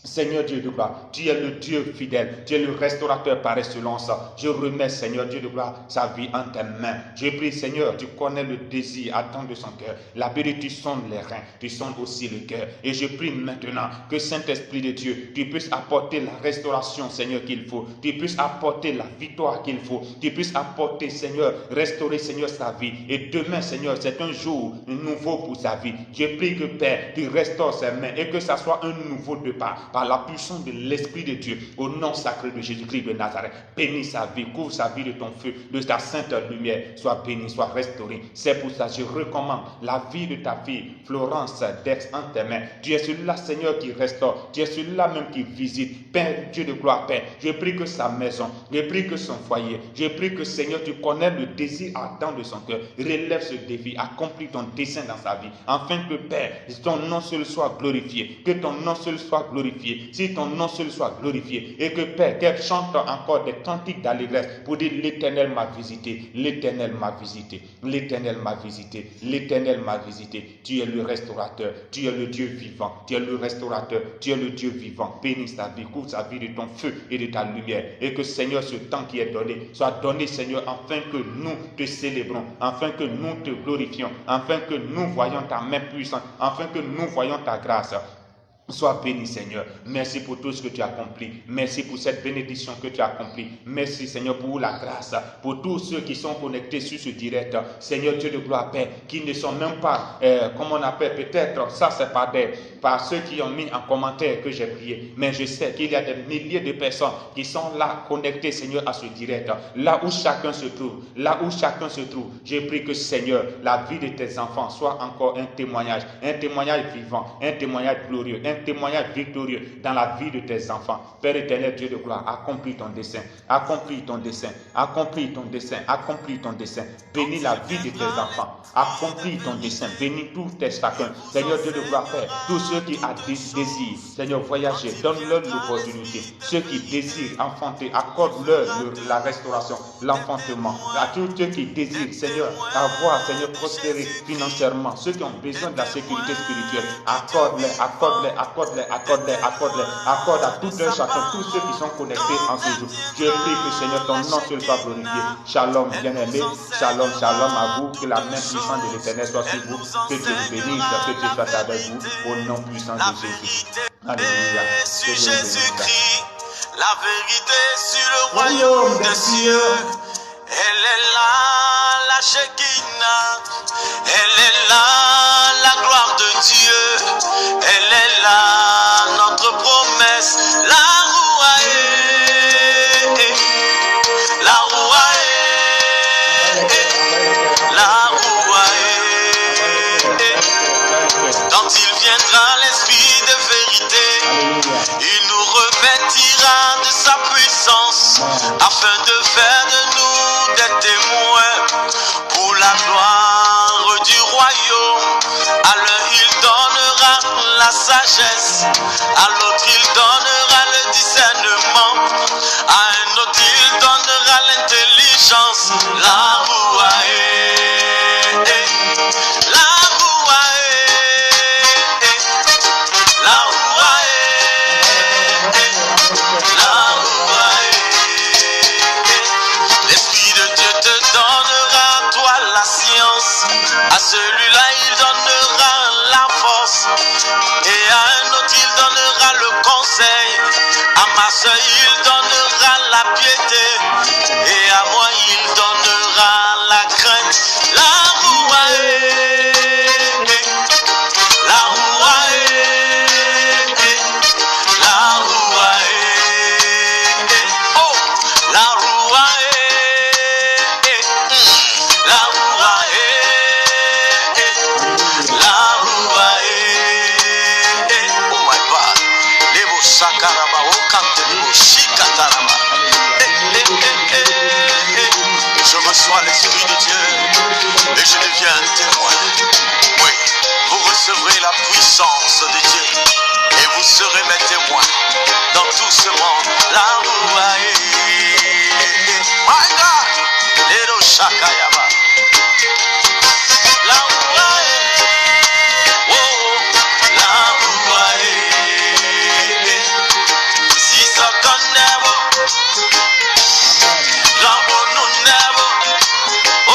Seigneur Dieu de gloire, tu es le Dieu fidèle, tu es le restaurateur par excellence. Je remets, Seigneur Dieu de gloire, sa vie en tes mains. Je prie, Seigneur, tu connais le désir attend de son cœur. La vérité, tu sondes les reins, tu sondes aussi le cœur. Et je prie maintenant que Saint-Esprit de Dieu, tu puisses apporter la restauration, Seigneur, qu'il faut. Tu puisses apporter la victoire qu'il faut. Tu puisses apporter, Seigneur, restaurer, Seigneur, sa vie. Et demain, Seigneur, c'est un jour nouveau pour sa vie. Je prie que, Père, tu restaures ses mains et que ça soit un nouveau départ. Par la puissance de l'Esprit de Dieu, au nom sacré de Jésus-Christ de Nazareth, bénis sa vie, couvre sa vie de ton feu, de ta sainte lumière, soit béni, soit restauré. C'est pour ça que je recommande la vie de ta fille, Florence Dex, en tes mains. Tu es celui-là, Seigneur, qui restaure, tu es celui-là même qui visite. Père, Dieu de gloire, Père, je prie que sa maison, je prie que son foyer, je prie que, Seigneur, tu connais le désir ardent de son cœur. Relève ce défi, accomplis ton dessein dans sa vie, afin que, Père, ton nom seul soit glorifié, que ton nom seul soit glorifié. Si ton nom seul soit glorifié et que Père, qu'elle chante encore des cantiques d'allégresse pour dire l'Éternel m'a visité, l'Éternel m'a visité, l'Éternel m'a visité, l'Éternel m'a visité. Tu es le restaurateur, tu es le Dieu vivant, tu es le restaurateur, tu es le Dieu vivant. Bénis sa vie, couvre sa vie de ton feu et de ta lumière. Et que Seigneur, ce temps qui est donné, soit donné Seigneur, afin que nous te célébrons, afin que nous te glorifions, afin que nous voyons ta main puissante, afin que nous voyons ta grâce. Sois béni, Seigneur. Merci pour tout ce que tu as accompli. Merci pour cette bénédiction que tu as accomplie. Merci, Seigneur, pour la grâce. Pour tous ceux qui sont connectés sur ce direct. Seigneur Dieu de gloire, Père, qui ne sont même pas, comme on appelle peut-être, ça c'est par ceux qui ont mis en commentaire que j'ai prié. Mais je sais qu'il y a des milliers de personnes qui sont là, connectées, Seigneur, à ce direct. Là où chacun se trouve. Là où chacun se trouve. Je prie que, Seigneur, la vie de tes enfants soit encore un témoignage vivant, un témoignage glorieux, un témoignage victorieux dans la vie de tes enfants. Père éternel, Dieu de gloire, accomplis ton dessein, accomplis ton dessein, accomplis ton dessein, accomplis ton dessein. Bénis la vie de tes enfants, accomplis ton dessein, bénis tous tes chacun. Seigneur Dieu de gloire, Père, tous ceux qui désirent, Seigneur, voyager, donne-leur l'opportunité. Ceux qui désirent enfanter, accorde-leur la restauration, l'enfantement. À tous ceux qui désirent, Seigneur, avoir, Seigneur, prospérer financièrement, ceux qui ont besoin de la sécurité spirituelle, accorde à tout un chacun, tous ceux qui sont connectés en ce jour. Je prie que, Seigneur, ton nom seul soit glorifié. Shalom, bien-aimé. Shalom, shalom à vous. Que la main puissante de l'Éternel soit sur vous. Que Dieu vous bénisse, que Dieu soit avec vous. Au nom puissant de Jésus. Alléluia. Sur Jésus-Christ, la vérité sur le royaume des cieux. Elle est là, la Shekinah. Elle est là, la gloire de Dieu. Elle est là, notre promesse. La Rouaé, la Rouaé, la Rouaé. Quand il viendra l'esprit de vérité, il nous revêtira de sa puissance, afin de faire de nous des témoins pour la gloire du royaume. À l'un il donnera la sagesse, à l'autre il donnera le discernement, à un autre il donnera l'intelligence. La Rouaé, la Rouaé, la Rouaé, la Rouaé. L'Esprit de Dieu te donnera, toi, la science. À celui-là, il donnera la force. Et à un autre, il donnera le conseil. À ma soeur, il donnera la piété. Et à moi, il donnera la crainte. La Rouaé, la Rouaé. et je deviens témoin. Oui, vous recevrez la puissance de Dieu et vous serez mes témoins dans tout ce monde. La Rouae, my God, Lero Shakayaba. La Rouae, oh, la Rouae, si ça connaît, la bonne never, oh,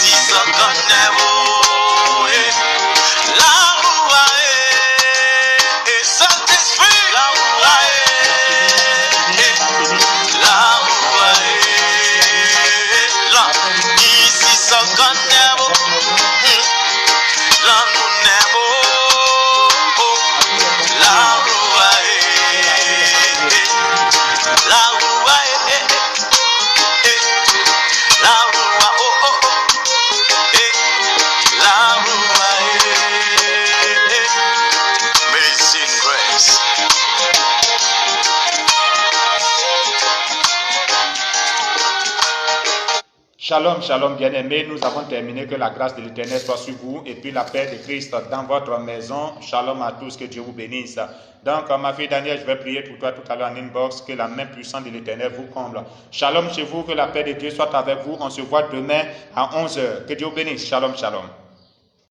si ça connaît, la Rouae, Saint-Esprit, la Rouae, la Rouae, la, ici ça connaît, la nous n'aime, oh, la Rouae, la Rouae, la Rouae, oh, oh, oh, la Rouae, amazing grace. Shalom, shalom, bien-aimés. Nous avons terminé. Que la grâce de l'Éternel soit sur vous et puis la paix de Christ dans votre maison. Shalom à tous, que Dieu vous bénisse. Donc, ma fille Danielle, je vais prier pour toi tout à l'heure en inbox, que la main puissante de l'Éternel vous comble. Shalom chez vous, que la paix de Dieu soit avec vous. On se voit demain à 11h. Que Dieu vous bénisse. Shalom, shalom.